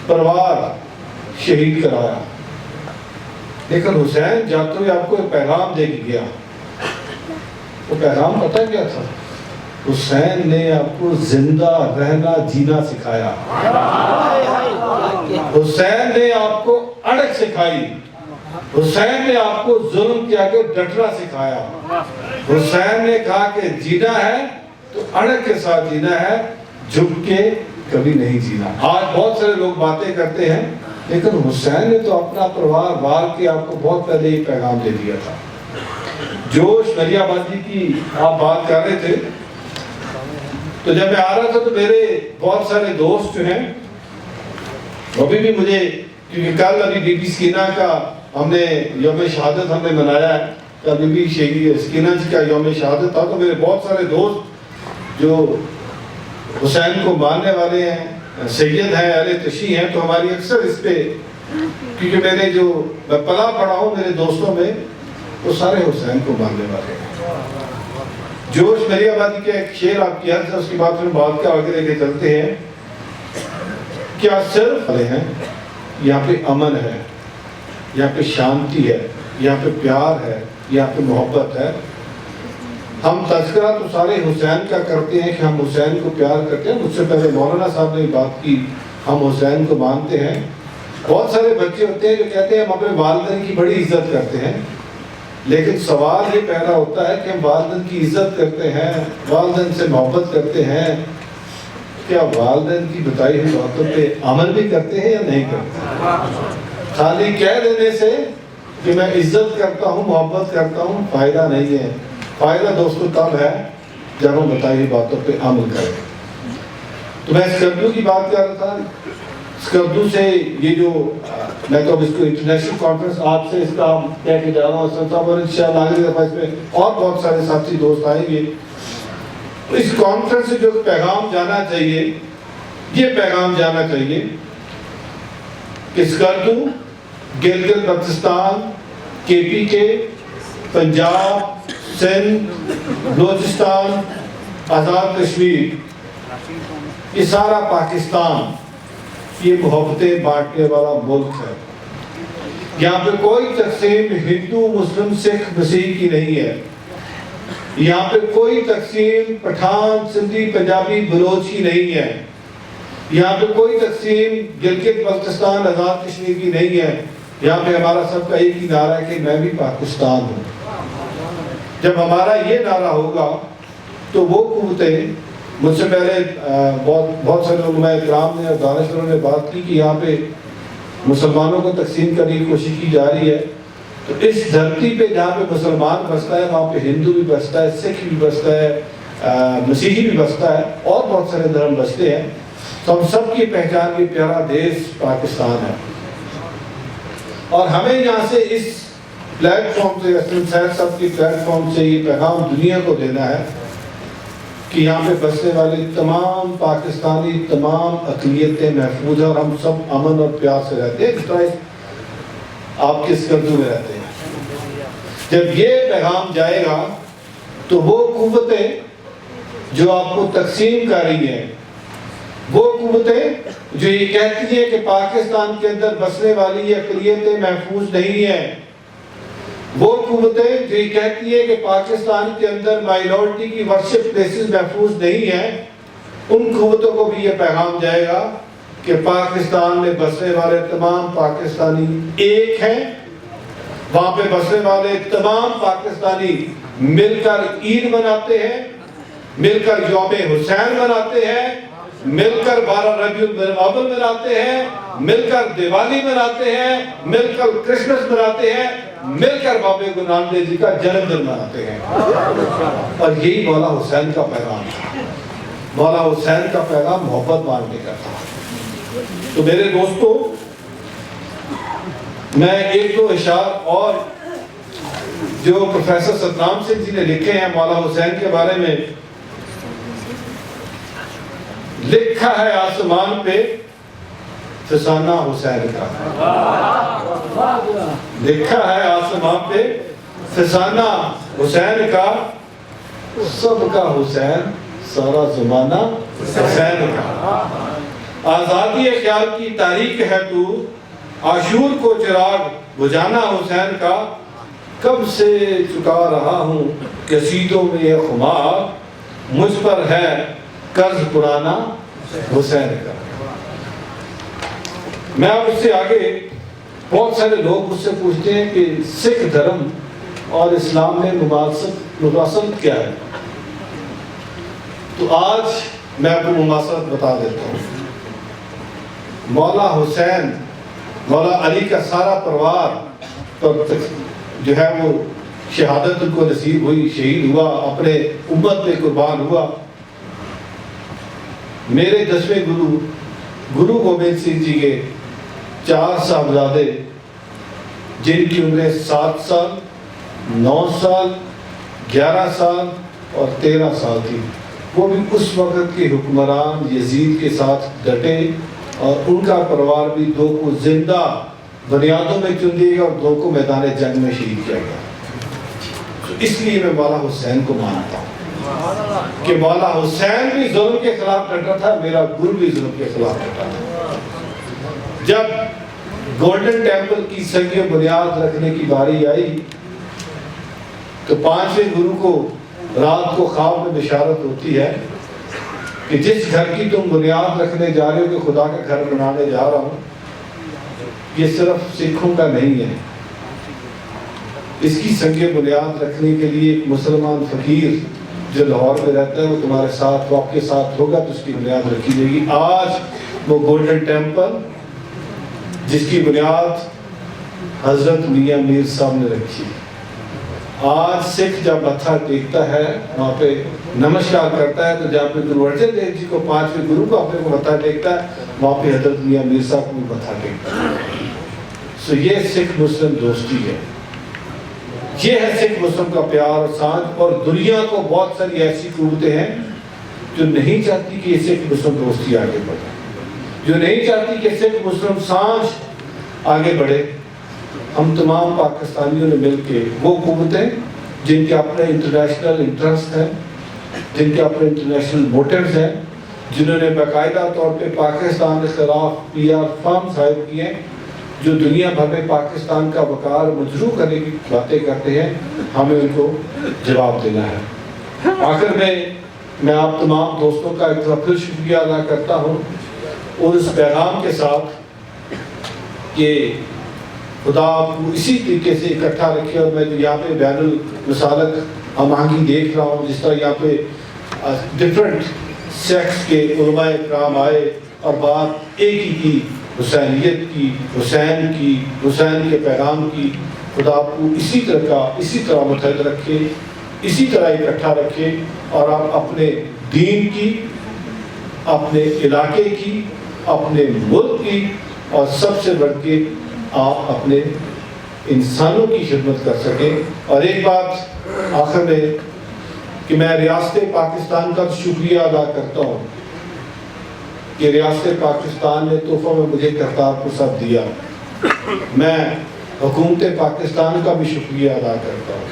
پروار شہید کرایا, لیکن حسین جاتے ہوئے آپ کو ایک پیغام دے کے گیا. وہ پیغام پتہ کیا تھا؟ حسین نے آپ کو زندہ رہنا جینا سکھایا. حسین نے آپ کو اڑک سکھائی. حسین نے آپ کو ظلم کے آگے ڈٹنا سکھایا. حسین نے کہا کہ جینا ہے تو اڑک کے ساتھ جینا ہے, جھک کے کبھی نہیں جینا. آج بہت سارے لوگ باتیں کرتے ہیں, لیکن حسین نے تو اپنا پروار وار کے آپ کو بہت پہلے یہ پیغام دے دیا تھا. جوش مری آبادی کی آپ بات کر رہے تھے, تو جب میں آ رہا تھا تو میرے بہت سارے دوست جو ہیں, ابھی بھی مجھے, کیونکہ کل ابھی بی بی سکینہ کا ہم نے یوم شہادت ہم نے منایا ہے, کل بی بی سکینہ جی کا یوم شہادت تھا, تو میرے بہت سارے دوست جو حسین کو ماننے والے ہیں, سید ہیں, اہل تشیع ہیں, تو ہماری اکثر اس پہ, کیونکہ میں پلا پڑا ہوں میرے دوستوں میں, وہ سارے حسین کو ماننے والے ہیں. جوش مری آبادی کے ایک شعر آپ کی حد سے, اس کی بات میں بات کے آگے لے کے چلتے ہیں. کیا صرف ہیں یہاں پہ امن ہے, یہاں پہ شانتی ہے, یہاں پہ پیار ہے, یہاں پہ محبت ہے. ہم تذکرہ تو سارے حسین کا کرتے ہیں کہ ہم حسین کو پیار کرتے ہیں. مجھ سے پہلے مولانا صاحب نے بات کی, ہم حسین کو مانتے ہیں. بہت سارے بچے ہوتے ہیں جو کہتے ہیں ہم اپنے والدین کی بڑی عزت کرتے ہیں, لیکن سوال یہ پیدا ہوتا ہے کہ ہم والدین کی عزت کرتے ہیں, والدین سے محبت کرتے ہیں, کیا والدین کی بتائی ہوئی باتوں پہ عمل بھی کرتے ہیں یا نہیں کرتے؟ خالی کہہ دینے سے کہ میں عزت کرتا ہوں, محبت کرتا ہوں, فائدہ نہیں ہے. فائدہ دوستو تب ہے جب ہم بتائی ہوئی باتوں پہ عمل کریں. تو میں سکردو کی بات کر رہا تھا. سکردو سے یہ جو, میں تو اب اس کو انٹرنیشنل کانفرنس آپ سے اس کا کہہ کے جا رہا ہوں, اسلم صاحب, اور انشاءاللہ اگلی دفعہ اس میں اور بہت سارے ساتھی دوست آئیں گے. تو اس کانفرنس سے جو پیغام جانا چاہیے, یہ پیغام جانا چاہیے کہ سکردو, گلگت بلتستان, KPK, پنجاب, سندھ, بلوچستان, آزاد کشمیر, یہ سارا پاکستان یہ محبتیں بانٹنے والا ملک ہے. یہاں پہ کوئی تقسیم ہندو, مسلم, سکھ, مسیح کی نہیں ہے. یہاں پہ کوئی تقسیم پٹھان, سندھی, پنجابی, بلوچ کی نہیں ہے. یہاں پہ کوئی تقسیم گلگت بلتستان, آزاد کشمیر کی نہیں ہے. یہاں پہ ہمارا سب کا ایک ہی نعرہ ہے کہ میں بھی پاکستان ہوں. جب ہمارا یہ نعرہ ہوگا تو وہ قوتیں, مجھ سے پہلے بہت سارے علماء اکرام نے اور دانشوروں نے بات کی کہ یہاں پہ مسلمانوں کو تقسیم کرنے کی کوشش کی جا رہی ہے. تو اس دھرتی پہ جہاں پہ مسلمان بستا ہے وہاں پہ ہندو بھی بستا ہے, سکھ بھی بستا ہے, مسیحی بھی بستا ہے, اور بہت سارے دھرم بستے ہیں. تو ہم سب کی پہچان یہ پیارا دیش پاکستان ہے. اور ہمیں یہاں سے اس پلیٹ فارم سے, اسلم صاحب کی پلیٹ فارم سے یہ پیغام دنیا کو دینا ہے کہ یہاں پہ بسنے والے تمام پاکستانی تمام اقلیتیں محفوظ ہیں اور ہم سب امن اور پیار سے رہتے ہیں جس طرح آپ کے سکردو میں رہتے ہیں۔ جب یہ پیغام جائے گا تو وہ قوتیں جو آپ کو تقسیم کر رہی ہیں، وہ قوتیں جو یہ کہتی ہیں کہ پاکستان کے اندر بسنے والی یہ اقلیتیں محفوظ نہیں ہیں، وہ قوتیں جو یہ کہتی ہیں کہ پاکستان کے اندر مائنورٹی کی ورشپ پلیسز محفوظ نہیں ہیں، ان قوتوں کو بھی یہ پیغام جائے گا کہ پاکستان میں بسنے والے تمام پاکستانی ایک ہیں، وہاں پہ بسنے والے تمام پاکستانی مل کر عید مناتے ہیں، مل کر یوم حسین مناتے ہیں، مل کر 12 ربیع الاول مناتے ہیں، مل کر دیوالی مناتے ہیں، مل کر کرسمس مناتے ہیں، مل کر بابا گرو نانک دیو جی کا جنم دن مناتے ہیں۔ اور یہی مولا حسین کا پیغام تھا، مولا حسین کا پیغام محبت بانٹنے کا تھا۔ تو میرے دوستو، میں ایک دو اشعار اور جو پروفیسر ستنام سنگھ جی نے لکھے ہیں مولا حسین کے بارے میں، لکھا ہے آسمان پہ فسانہ حسین کا، لکھا ہے آسمان پہ فسانہ حسین کا، سب کا حسین سارا زمانہ حسین کا، آزادی خیال کی تاریخ ہے تو، عاشور کو چراغ بجھانا حسین کا، کب سے چکا رہا ہوں قصیدوں میں یہ خمار، مجھ پر ہے قرض پرانا حسین کا۔ میں اب اس سے آگے، بہت سارے لوگ مجھ سے پوچھتے ہیں کہ سکھ دھرم اور اسلام میں مماثلت کیا ہے، تو آج میں آپ کو مماثلت بتا دیتا ہوں۔ مولا حسین، مولا علی کا سارا پروار جو ہے وہ شہادت ان کو نصیب ہوئی، شہید ہوا، اپنے امت پہ قربان ہوا۔ میرے 10ویں گرو گوبند سنگھ جی کے 4 صاحبزادے جن کی عمریں 7 سال، 9 سال، 11 سال اور 13 سال تھی، وہ بھی اس وقت کے حکمران یزید کے ساتھ ڈٹے، اور ان کا پروار بھی 2 کو زندہ بنیادوں میں چن دیے گیا اور 2 کو میدان جنگ میں شہید کیا گیا۔ تو اس لیے میں مولا حسین کو مانتا ہوں کہ مولا حسین بھی ظلم کے خلاف ڈٹا تھا، میرا گرو بھی ظلم کے خلاف ڈٹا تھا۔ جب گولڈن ٹیمپل کی سنگ بنیاد رکھنے کی باری آئی تو 5ویں گرو کو رات کو خواب میں بشارت ہوتی ہے کہ جس گھر کی تم بنیاد رکھنے جا رہے ہو کہ خدا کا گھر بنانے جا رہا ہوں، یہ صرف سکھوں کا نہیں ہے، اس کی سنگ بنیاد رکھنے کے لیے ایک مسلمان فقیر جو لاہور میں رہتا ہے وہ تمہارے ساتھ وقت کے ساتھ ہوگا، تو اس کی بنیاد رکھی جائے گی۔ آج وہ گولڈن ٹیمپل جس کی بنیاد حضرت میاں میر صاحب نے رکھی، آج سکھ جب متھا ٹیکتا ہے وہاں پہ نمسکار کرتا ہے، تو جب گرو ارجن دیو جی کو 5ویں گرو کو اپنے کو متھا ٹیکتا ہے، وہاں پہ حضرت میاں میر صاحب کو بھی متھا ٹیکتا ہے۔ سو یہ سکھ مسلم دوستی ہے، یہ ہے سکھ مسلم کا پیار اور سانجھ۔ اور دنیا کو بہت ساری ایسی قوتیں ہیں جو نہیں چاہتی کہ یہ سکھ مسلم دوستی آگے بڑھے، جو نہیں چاہتی کہ سکھ مسلم سانجھ آگے بڑھے۔ ہم تمام پاکستانیوں نے مل کے، وہ قوتیں جن کے اپنے انٹرنیشنل انٹرسٹ ہیں، جن کے اپنے انٹرنیشنل موٹیوز ہیں، جنہوں نے باقاعدہ طور پہ پاکستان کے خلاف PR فارم صاحب کیے ہیں، جو دنیا بھر میں پاکستان کا وقار مجروح کرنے کی باتیں کرتے ہیں، ہمیں ان کو جواب دینا ہے۔ آخر میں آپ تمام دوستوں کا ایک بار پھر شکریہ ادا کرتا ہوں، اور اس پیغام کے ساتھ کہ خدا آپ کو اسی طریقے سے اکٹھا رکھے۔ اور میں یہاں پہ بین المسالک ہم آہنگی دیکھ رہا ہوں، جس طرح یہاں پہ ڈفرنٹ سیکس کے علماء اکرام آئے اور بات ایک ہی کی، حسینیت کی، حسین کی، حسین کے پیغام کی۔ خدا آپ کو اسی طرح متحد رکھے، اسی طرح اکٹھا رکھے، اور آپ اپنے دین کی، اپنے علاقے کی، اپنے ملک کی، اور سب سے بڑھ کے آپ اپنے انسانوں کی خدمت کر سکیں۔ اور ایک بات آخر میں کہ میں ریاست پاکستان کا شکریہ ادا کرتا ہوں کہ ریاست پاکستان نے تحفہ میں مجھے کرتارپور صاحب دیا. میں حکومت پاکستان کا بھی شکریہ ادا کرتا ہوں,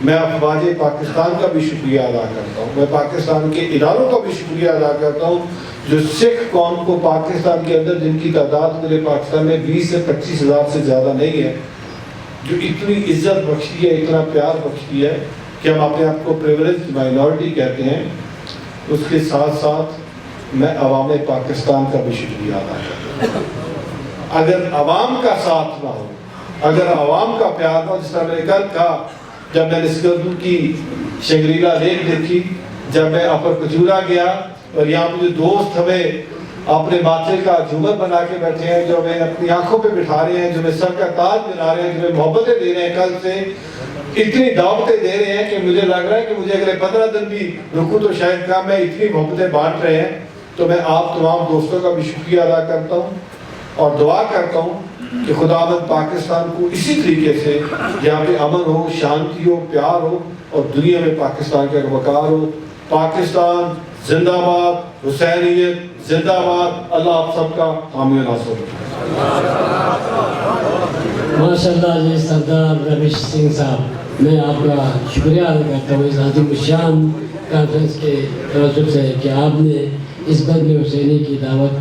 میں افواج پاکستان کا بھی شکریہ ادا کرتا ہوں, میں پاکستان کے اداروں کا بھی شکریہ ادا کرتا ہوں جو سکھ قوم کو پاکستان کے اندر, جن کی تعداد میرے پاکستان میں 20 سے 25 ہزار سے زیادہ نہیں ہے, جو اتنی عزت بخشی ہے, اتنا پیار بخشی ہے کہ ہم اپنے آپ کو پریولیج مائنورٹی کہتے ہیں. اس کے ساتھ ساتھ میں عوام پاکستان کا بھی شکریہ ادا کرتا ہوں. اگر عوام کا ساتھ نہ ہو, اگر عوام کا پیار نہ ہو, جس طرح میں نے کل کہا, جب میں نے اسکردو کی شنگریلا لیک دیکھی, جب میں اپر کجورا گیا اور یہاں پہ جو دوست ہمیں اپنے ماتھے کا جھومر بنا کے بیٹھے ہیں, جو ہمیں اپنی آنکھوں پہ بٹھا رہے ہیں, جو ہمیں سر کا تاج بنا رہے ہیں, جو ہمیں محبتیں دے رہے ہیں, کل سے اتنی دعوتیں دے رہے ہیں کہ مجھے لگ رہا ہے کہ مجھے اگلے 15 دن بھی رکو تو شاید کام میں, اتنی محبتیں بانٹ رہے ہیں. تو میں آپ تمام دوستوں کا بھی شکریہ ادا کرتا ہوں اور دعا کرتا ہوں کہ خداوند پاکستان کو اسی طریقے سے یہاں پہ امن ہو, شانتی ہو, پیار ہو اور دنیا میں پاکستان کا وقار ہو. پاکستان زندہ باد, حسینیت زندہ باد. اللہ آپ سب کا حامی و ناصر ہو. ماشاءاللہ جی سردار رویش سنگھ صاحب, میں آپ کا شکریہ ادا کرتا ہوں اس عظیم الشان کانفرنس کے توسط سے کہ آپ نے اس بزم حسینی کی دعوت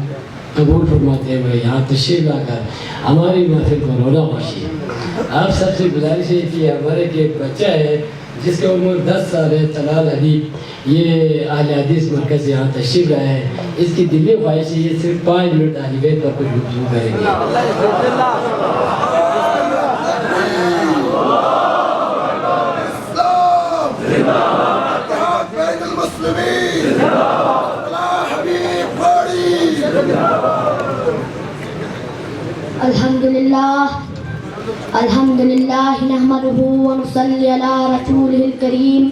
قبول فرماتے ہوئے یہاں تشریف لا کر ہماری محفل کو رونق بخشی. آپ سب سے گزارش ہے کہ ہمارے ایک بچہ ہے جس کا عمر 10 سال ہے, طلال حبیب, یہ اہل حدیث مرکز سے یہاں تشریف لائے ہیں. اس کی دلی خواہش ہے یہ صرف 5 منٹ اہل بیت پر کچھ گفتگو کریں گے. الحمدللہ نحمدہ ونصلی علی رسولہ الکریم.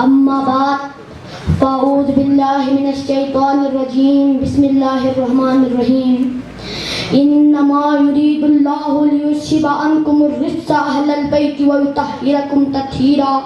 اما بعد فاعوذ باللہ من الشیطان الرجیم. بسم اللہ الرحمن الرحیم. انما یرید اللہ لیذھب عنکم الرجس اہل البیت ویطہرکم تطہیرا.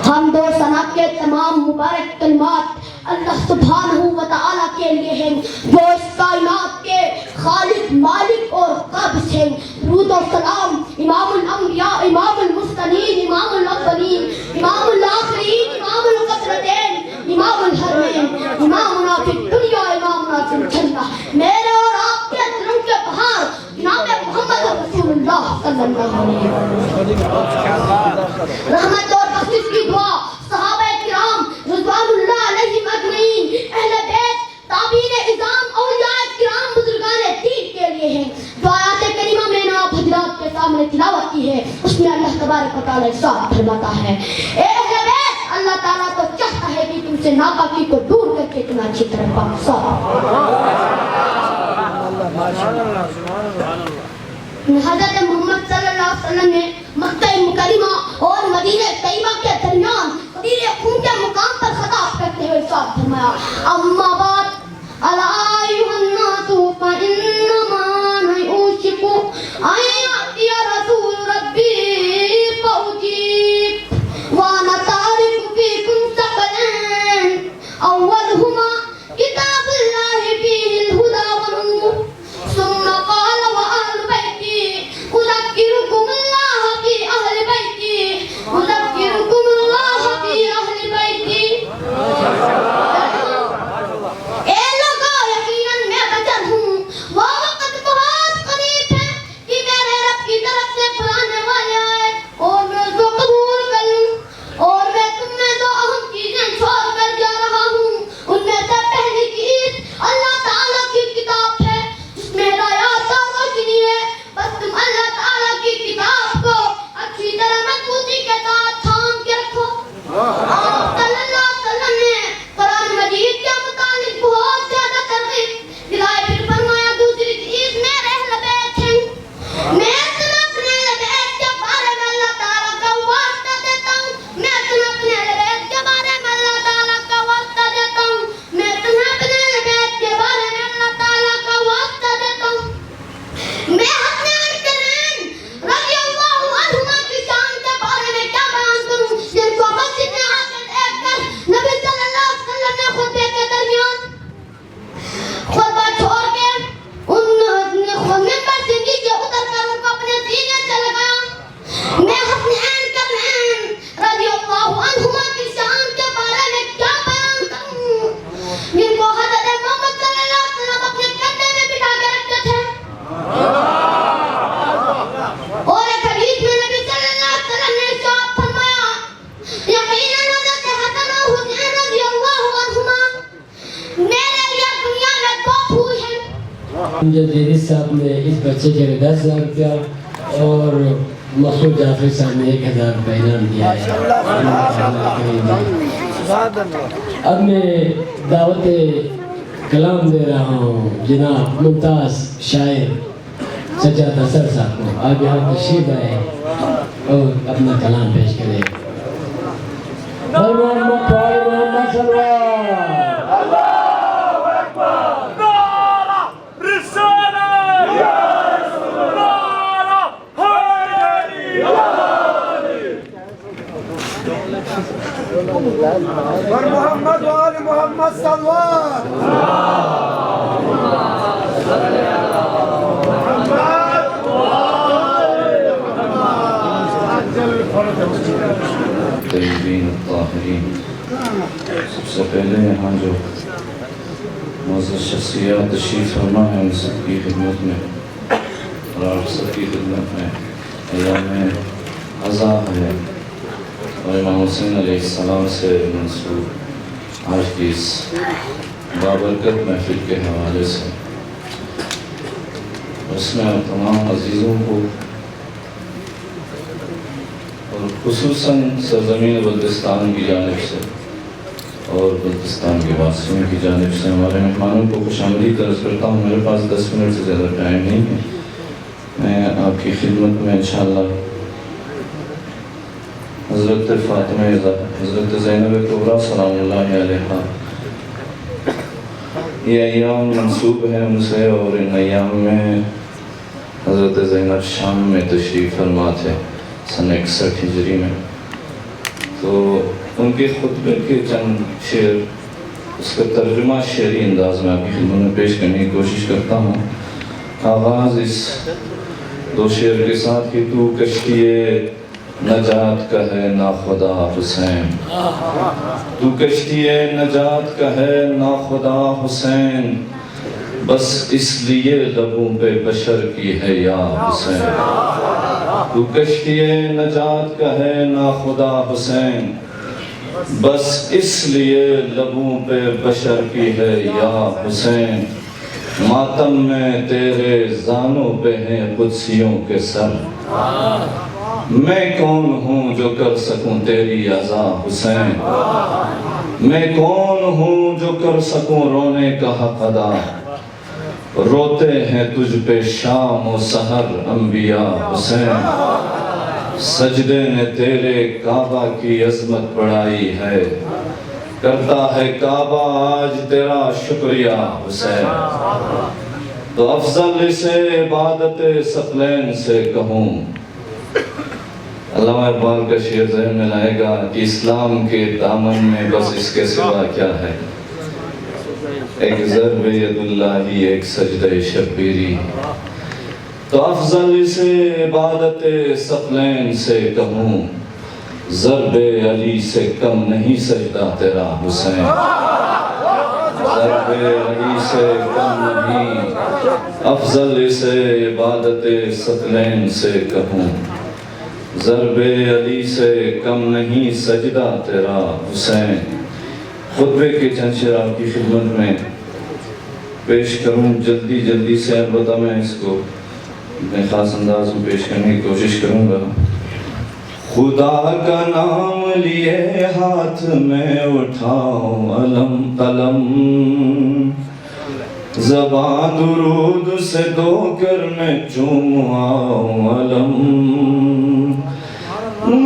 حمد و ثنا کے تمام مبارک کلمات اللہ سبحانہ و تعالیٰ کے لیے ہیں جو اس کائنات کے خالق, مالک اور قابض ہیں. درود و سلام امام الانبیاء, امام المرسلین, امام الاولین, امام الآخرین, امام القدرتین, امام الحرمین, امامنا فی الدنیا, امامنا فی الجنہ. میرے اور آپ کے دلوں کے بہار جناب محمد رسول اللہ صلی اللہ علیہ وسلم. رحمت اور بخشش کی دعا صحابہ کرام رضوان اللہ علیہم اجمعین, اہل بیت, تابعین اعظام, اولیاء کرام, بزرگان دین کے لیے ہیں. جو آیات کریمہ میں نے آپ حضرات کے سامنے تلاوت کی ہے اس میں اللہ تبارک و تعالیٰ ارشاد فرماتا ہے, اے اہل بیت, اللہ تعالیٰ تو چاہتا ہے کہ تم سے ناپاکی کو دور کر کے تمہیں اچھی طرح پاک صاف. حضرت محمد صلی اللہ علیہ وسلم نے مکہ مکرمہ اور مدینہ طیبہ کے درمیان قدیر خون کے مقام پر خطاب کرتے ہوئے ارشاد فرمایا, اما بعد الا ایھا الناس فانما انا اوشک ان یاتی رسول ربی فاجیب وانا تارک فیکم ثقلین اولہما کتاب اللہ فیہ الہدی والنور ثم قال واہل بیتی اذکرکم اللہ فی اہل بیتی, اذکرکم اللہ فی اہل بیتی. جدید صاحب نے اس بچے کے لیے 10,000 روپیہ اور مسعود جعفری صاحب نے 1,000 روپیہ انعام دیا ہے. اب میں دعوت کلام دے رہا ہوں جناب ممتاز شاعر سجاد اثر صاحب کو. آپ یہاں تشریف آئے اور اپنا کلام پیش کریں. محمد صلوات اور محمد وآل محمد صلوات. طیبین الطاہرین. سب سے پہلے یہاں جو معزز شخصیات تشریف فرما ہے ان سب کی خدمت میں اور آپ سب کی خدمت میں ایام عزا ہے اور امام حسین علیہ السلام سے منسوب آج کی اس بابرکت محفل کے حوالے سے اس میں تمام عزیزوں کو اور خصوصاً سرزمین بلتستان کی جانب سے اور بلتستان کے واسطوں کی جانب سے ہمارے مہمانوں کو خوش آمدید عرض کرتا ہوں. میرے پاس 10 منٹ سے زیادہ ٹائم نہیں ہے. میں آپ کی خدمت میں انشاءاللہ حضرت فاطمہ حضرت زینب کبریٰ سلام اللہ علیہا یہ ایام منسوب ہیں ان سے اور ان ایام میں حضرت زینب شام میں تشریف فرما تھے سن 61 ہجری میں. تو ان کے خطبے کے چند شعر اس کا ترجمہ شعری انداز میں آپ کی خدمت میں پیش کرنے کی کوشش کرتا ہوں. آغاز اس 2 شعر کے ساتھ کہ تو کشتی نجات کا ہے ناخدا حسین. تو کشتی نجات کا ہے ناخدا حسین بس اس لیے لبوں پہ بشر کی ہے یا حسین. تو کشتی نجات کا ہے ناخدا حسین بس اس لیے لبوں پہ بشر کی ہے یا حسین. ماتم میں تیرے زانوں پہ ہیں قدسیوں کے سر میں کون ہوں جو کر سکوں تیری عزا حسین. میں کون ہوں جو کر سکوں رونے کا حق ادا. روتے ہیں تجھ پہ شام و سحر انبیاء حسین. سجدے نے تیرے کعبہ کی عظمت بڑھائی ہے کرتا ہے کعبہ آج تیرا شکریہ حسین. تو افضل سے عبادت ثقلین سے کہوں. علامہ اقبال کا شعر ذہن میں لائے گا کہ اسلام کے دامن میں بس اس کے سوا کیا ہے. ایک ضرب ید اللہ ایک سجدہ شبیری. تو افضل سے عبادت ثقلین سے کہوں ضرب علی سے کم نہیں سجدہ تیرا حسین. ضرب علی سے کم نہیں افضل سے عبادت ثقلین سے کہوں ضرب علی سے کم نہیں سجدہ تیرا حسین. خطبے کے چند شعر آپ کی خدمت میں پیش کروں. جلدی سے البتہ میں اس کو اپنے خاص انداز میں پیش کرنے کی کوشش کروں گا. خدا کا نام لیے ہاتھ میں اٹھاؤں علم قلم زبان درود سے دو کر میں چوم آؤں علم.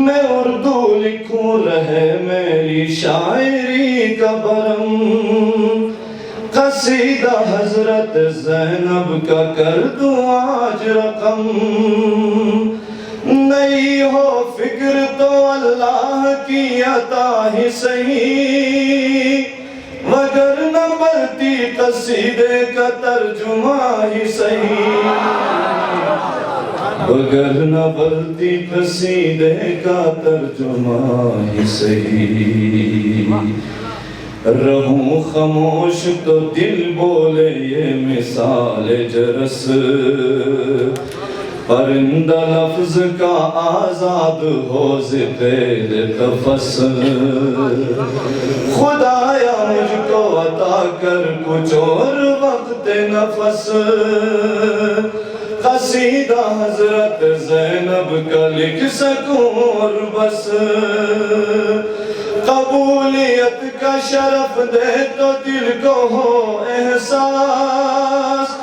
میں اردو لکھوں رہے میری شاعری کا برم قصیدہ حضرت زینب کا کر دوں آج رقم. نہیں ہو فکر تو اللہ کی عطا ہی صحیح وگرنہ بلتی قصیدے کا ترجمہ ہی صحیح. وگرنہ بلتی قصیدے کا ترجمہ ہی صحیح. رہوں خاموش تو دل بولے یہ مثال جرس پرندہ لفظ کا آزاد ہو قید قفس. خدایا مجھ کو عطا کر کچھ اور وقت نفس قصیدہ حضرت زینب کا لکھ سکوں اور بس قبولیت کا شرف دے تو دل کو ہو احساس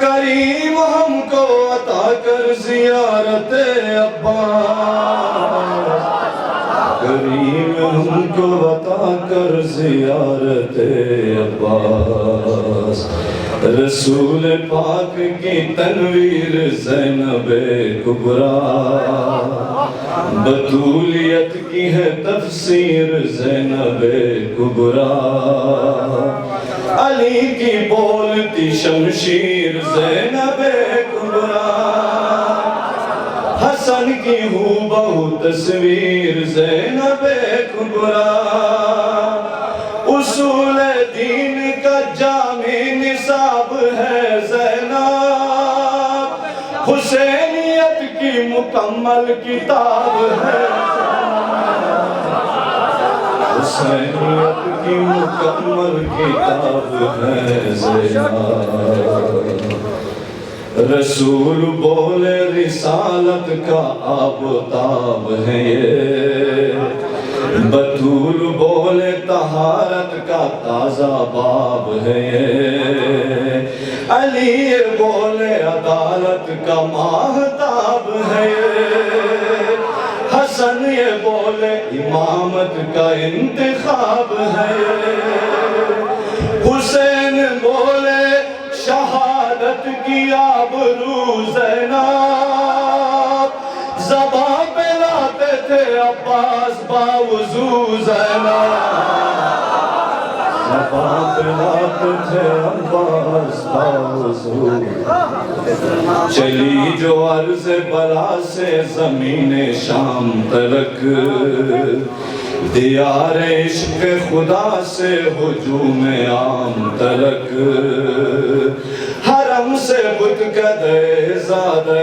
کریم ہم کو عطا کر زیارت عباس کریم ہم کو عطا کر زیارت عباس رسول پاک کی تنویر زینب کبریٰ بطولیت کی ہے تفسیر زینب کبریٰ علی کی بولتی شمشیر زینب کبریٰ حسن کی ہو بہو تصویر زینب کبریٰ اصول دین کا جامع نصاب ہے زینب حسینیت کی مکمل کتاب ہے حسینیت کی مکمل کتاب ہے زینب رسول بولے رسالت کا آب و تاب ہے یہ بطول بولے طہارت کا تازہ باب ہے یہ علی بولے عدالت کا ماہتاب ہے یہ حسن یہ بولے امامت کا انتخاب ہے یہ حسین بولے شہادت کی آبرو زینب زباں پہ لاتے تھے عباس باوضو زینب زباں پہ لاتے تھے عباس باوضو چلی جو عرض بلا سے زمین شام تلک دیار عشق خدا سے ہجوم عام تلک حرم سے بتکدے زادہ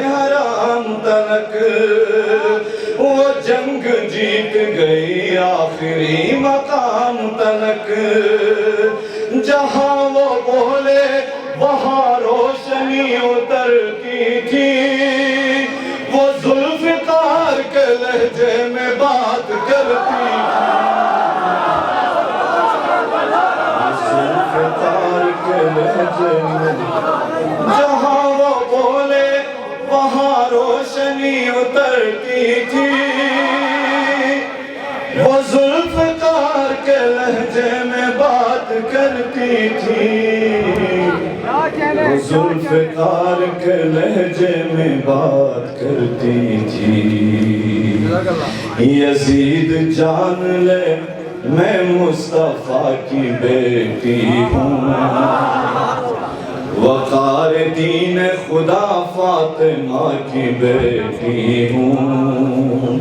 حرام تلک وہ جنگ جیت گئی آخری مقام تلک جہاں وہ بولے وہاں روشنی اترتی تھی وہ ذوالفقار کے لہجے میں بات کرتی ذوالفقار کے لہجے میں جہاں وہ بولے وہاں روشنی اترتی تھی وہ ذوالفقار کے لہجے میں بات کرتی تھی وہ ذوالفقار کے لہجے میں بات کرتی تھی یزید جان لے میں مصطفیٰ کی بیٹی ہوں وقار دین خدا فاطمہ کی بیٹی ہوں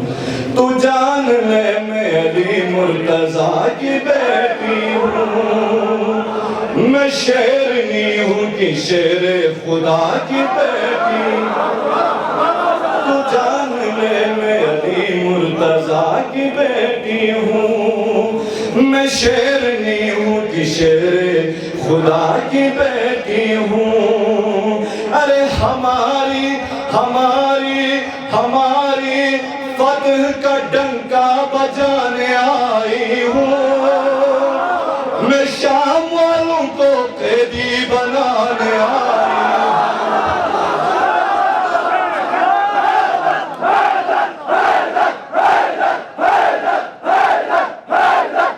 تو جان لے میں علی مرتضیٰ کی بیٹی ہوں میں شیرنی ہوں کہ شیر خدا کی بیٹی تو جان لے میں علی مرتضیٰ کی بیٹی ہوں میں شیرنی ہوں کہ شیر خدا کی بیٹی ہوں ارے ہماری فتح کا ڈنکا بجانے آئی ہوں میں شام والوں کو قیدی بنانے آئی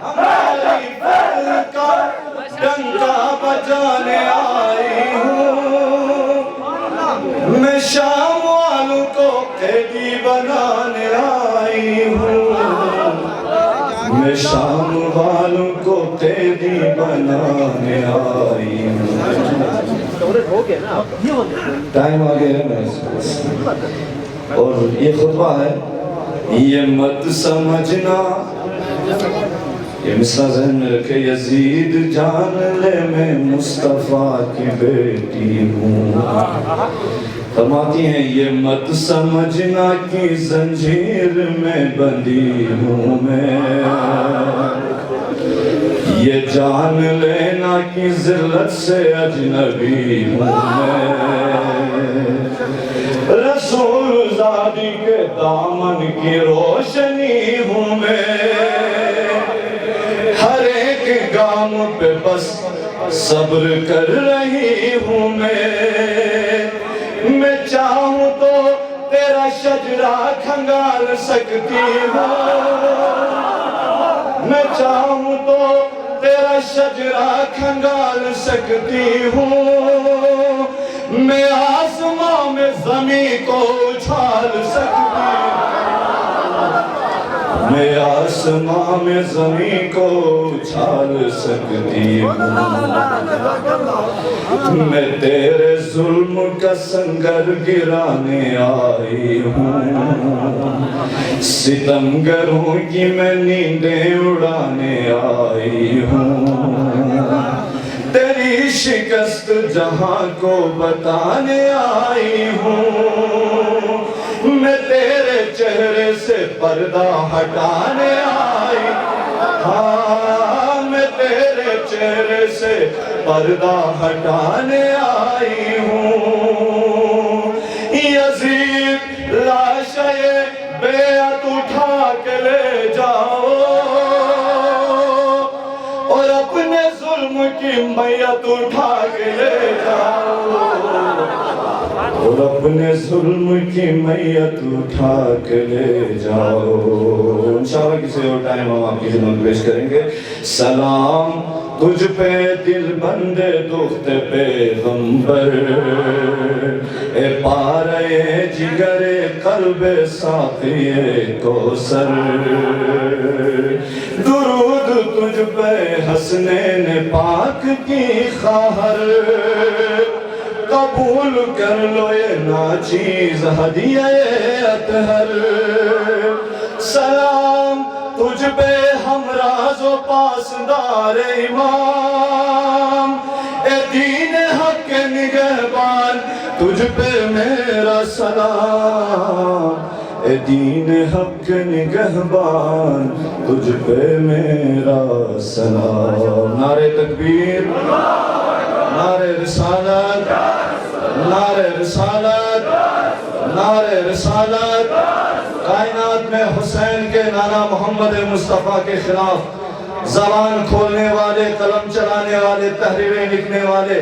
ہماری فتح کا ڈنکا بجانے آئی ہوں میں شام والوں کو قیدی بنانے آئی ہوں میں شام والوں کو قیدی بنانے آئی ہوں ٹائم آگے ہے اور یہ خطبہ ہے یہ مت سمجھنا یہ مصرع ذہن میں رکھے یزید جان لے میں مصطفیٰ کی بیٹی ہوں فرماتی ہیں یہ مت سمجھنا کہ زنجیر میں بندی ہوں میں یہ جان لینا کہ ذلت سے اجنبی ہوں میں، رسول زادی کے دامن کی روشنی ہوں میں، ہر ایک گام پہ بس صبر کر رہی ہوں میں چاہوں تو تیرا شجرہ کھنگال سکتی ہوں، میں چاہوں تو تیرا شجرہ کھنگال سکتی ہوں، میں آسمان میں زمین کو اچھال سکتی ہوں، میں آسمان میں زمین کو اچھال سکتی ہوں، میں تیرے ظلم کا سنگر گرانے آئی ہوں، ستمگروں کی میں نیندیں اڑانے آئی ہوں، تیری شکست جہاں کو بتانے آئی ہوں، میں تیرے چہرے سے پردہ ہٹانے آئی، ہاں میں تیرے چہرے سے پردہ ہٹانے آئی ہوں، یزید لاشِ بیعت اٹھا کے لے جاؤ اور اپنے ظلم کی میت اٹھا کے لے جاؤ، اور اپنے ظلم کی میت اٹھا کے لے جاؤ۔ انشاءاللہ کسی اور ٹائم ہم آپ کی خدمت پیش کریں گے۔ سلام تجھ پہ دل بندے دخت پیغمبر، اے پارے جگر قلب ساقی کوثر، درود تجھ پہ حسنین پاک کی خواہر، قبول کر لو یہ ناچیز ہدیہ اطہر، سلام تجھ پہ ہمراز و پاسدار امام، اے دین حق نگہبان تجھ پہ میرا سلام، اے دین حق نگہبان تجھ پہ میرا سلام۔ نعرہ تکبیر، نعرہ رسالت، نعرہ رسالت، نعرہ رسالت۔ کائنات میں حسین کے نانا محمد مصطفیٰ کے خلاف زبان کھولنے والے، قلم چلانے والے، تحریریں لکھنے والے،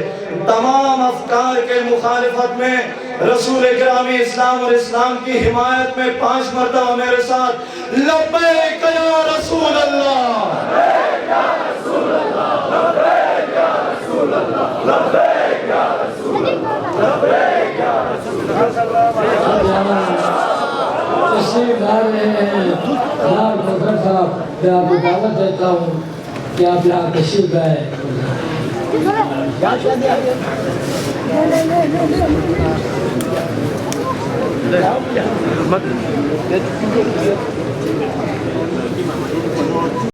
تمام افکار کے مخالفت میں رسول گرامی اسلام اور اسلام کی حمایت میں 5 مرتبہ میرے ساتھ لبیک یا رسول اللہ، لبیک یا رسول اللہ، لبیک یا رسول اللہ، لبیک یا رسول اللہ، لبیک یا رسول اللہ۔ تشریف لا رہے ہیں جناب مظہر صاحب، میں آپ کو دعوت دیتا ہوں کہ آپ یہاں تشریف لائیں۔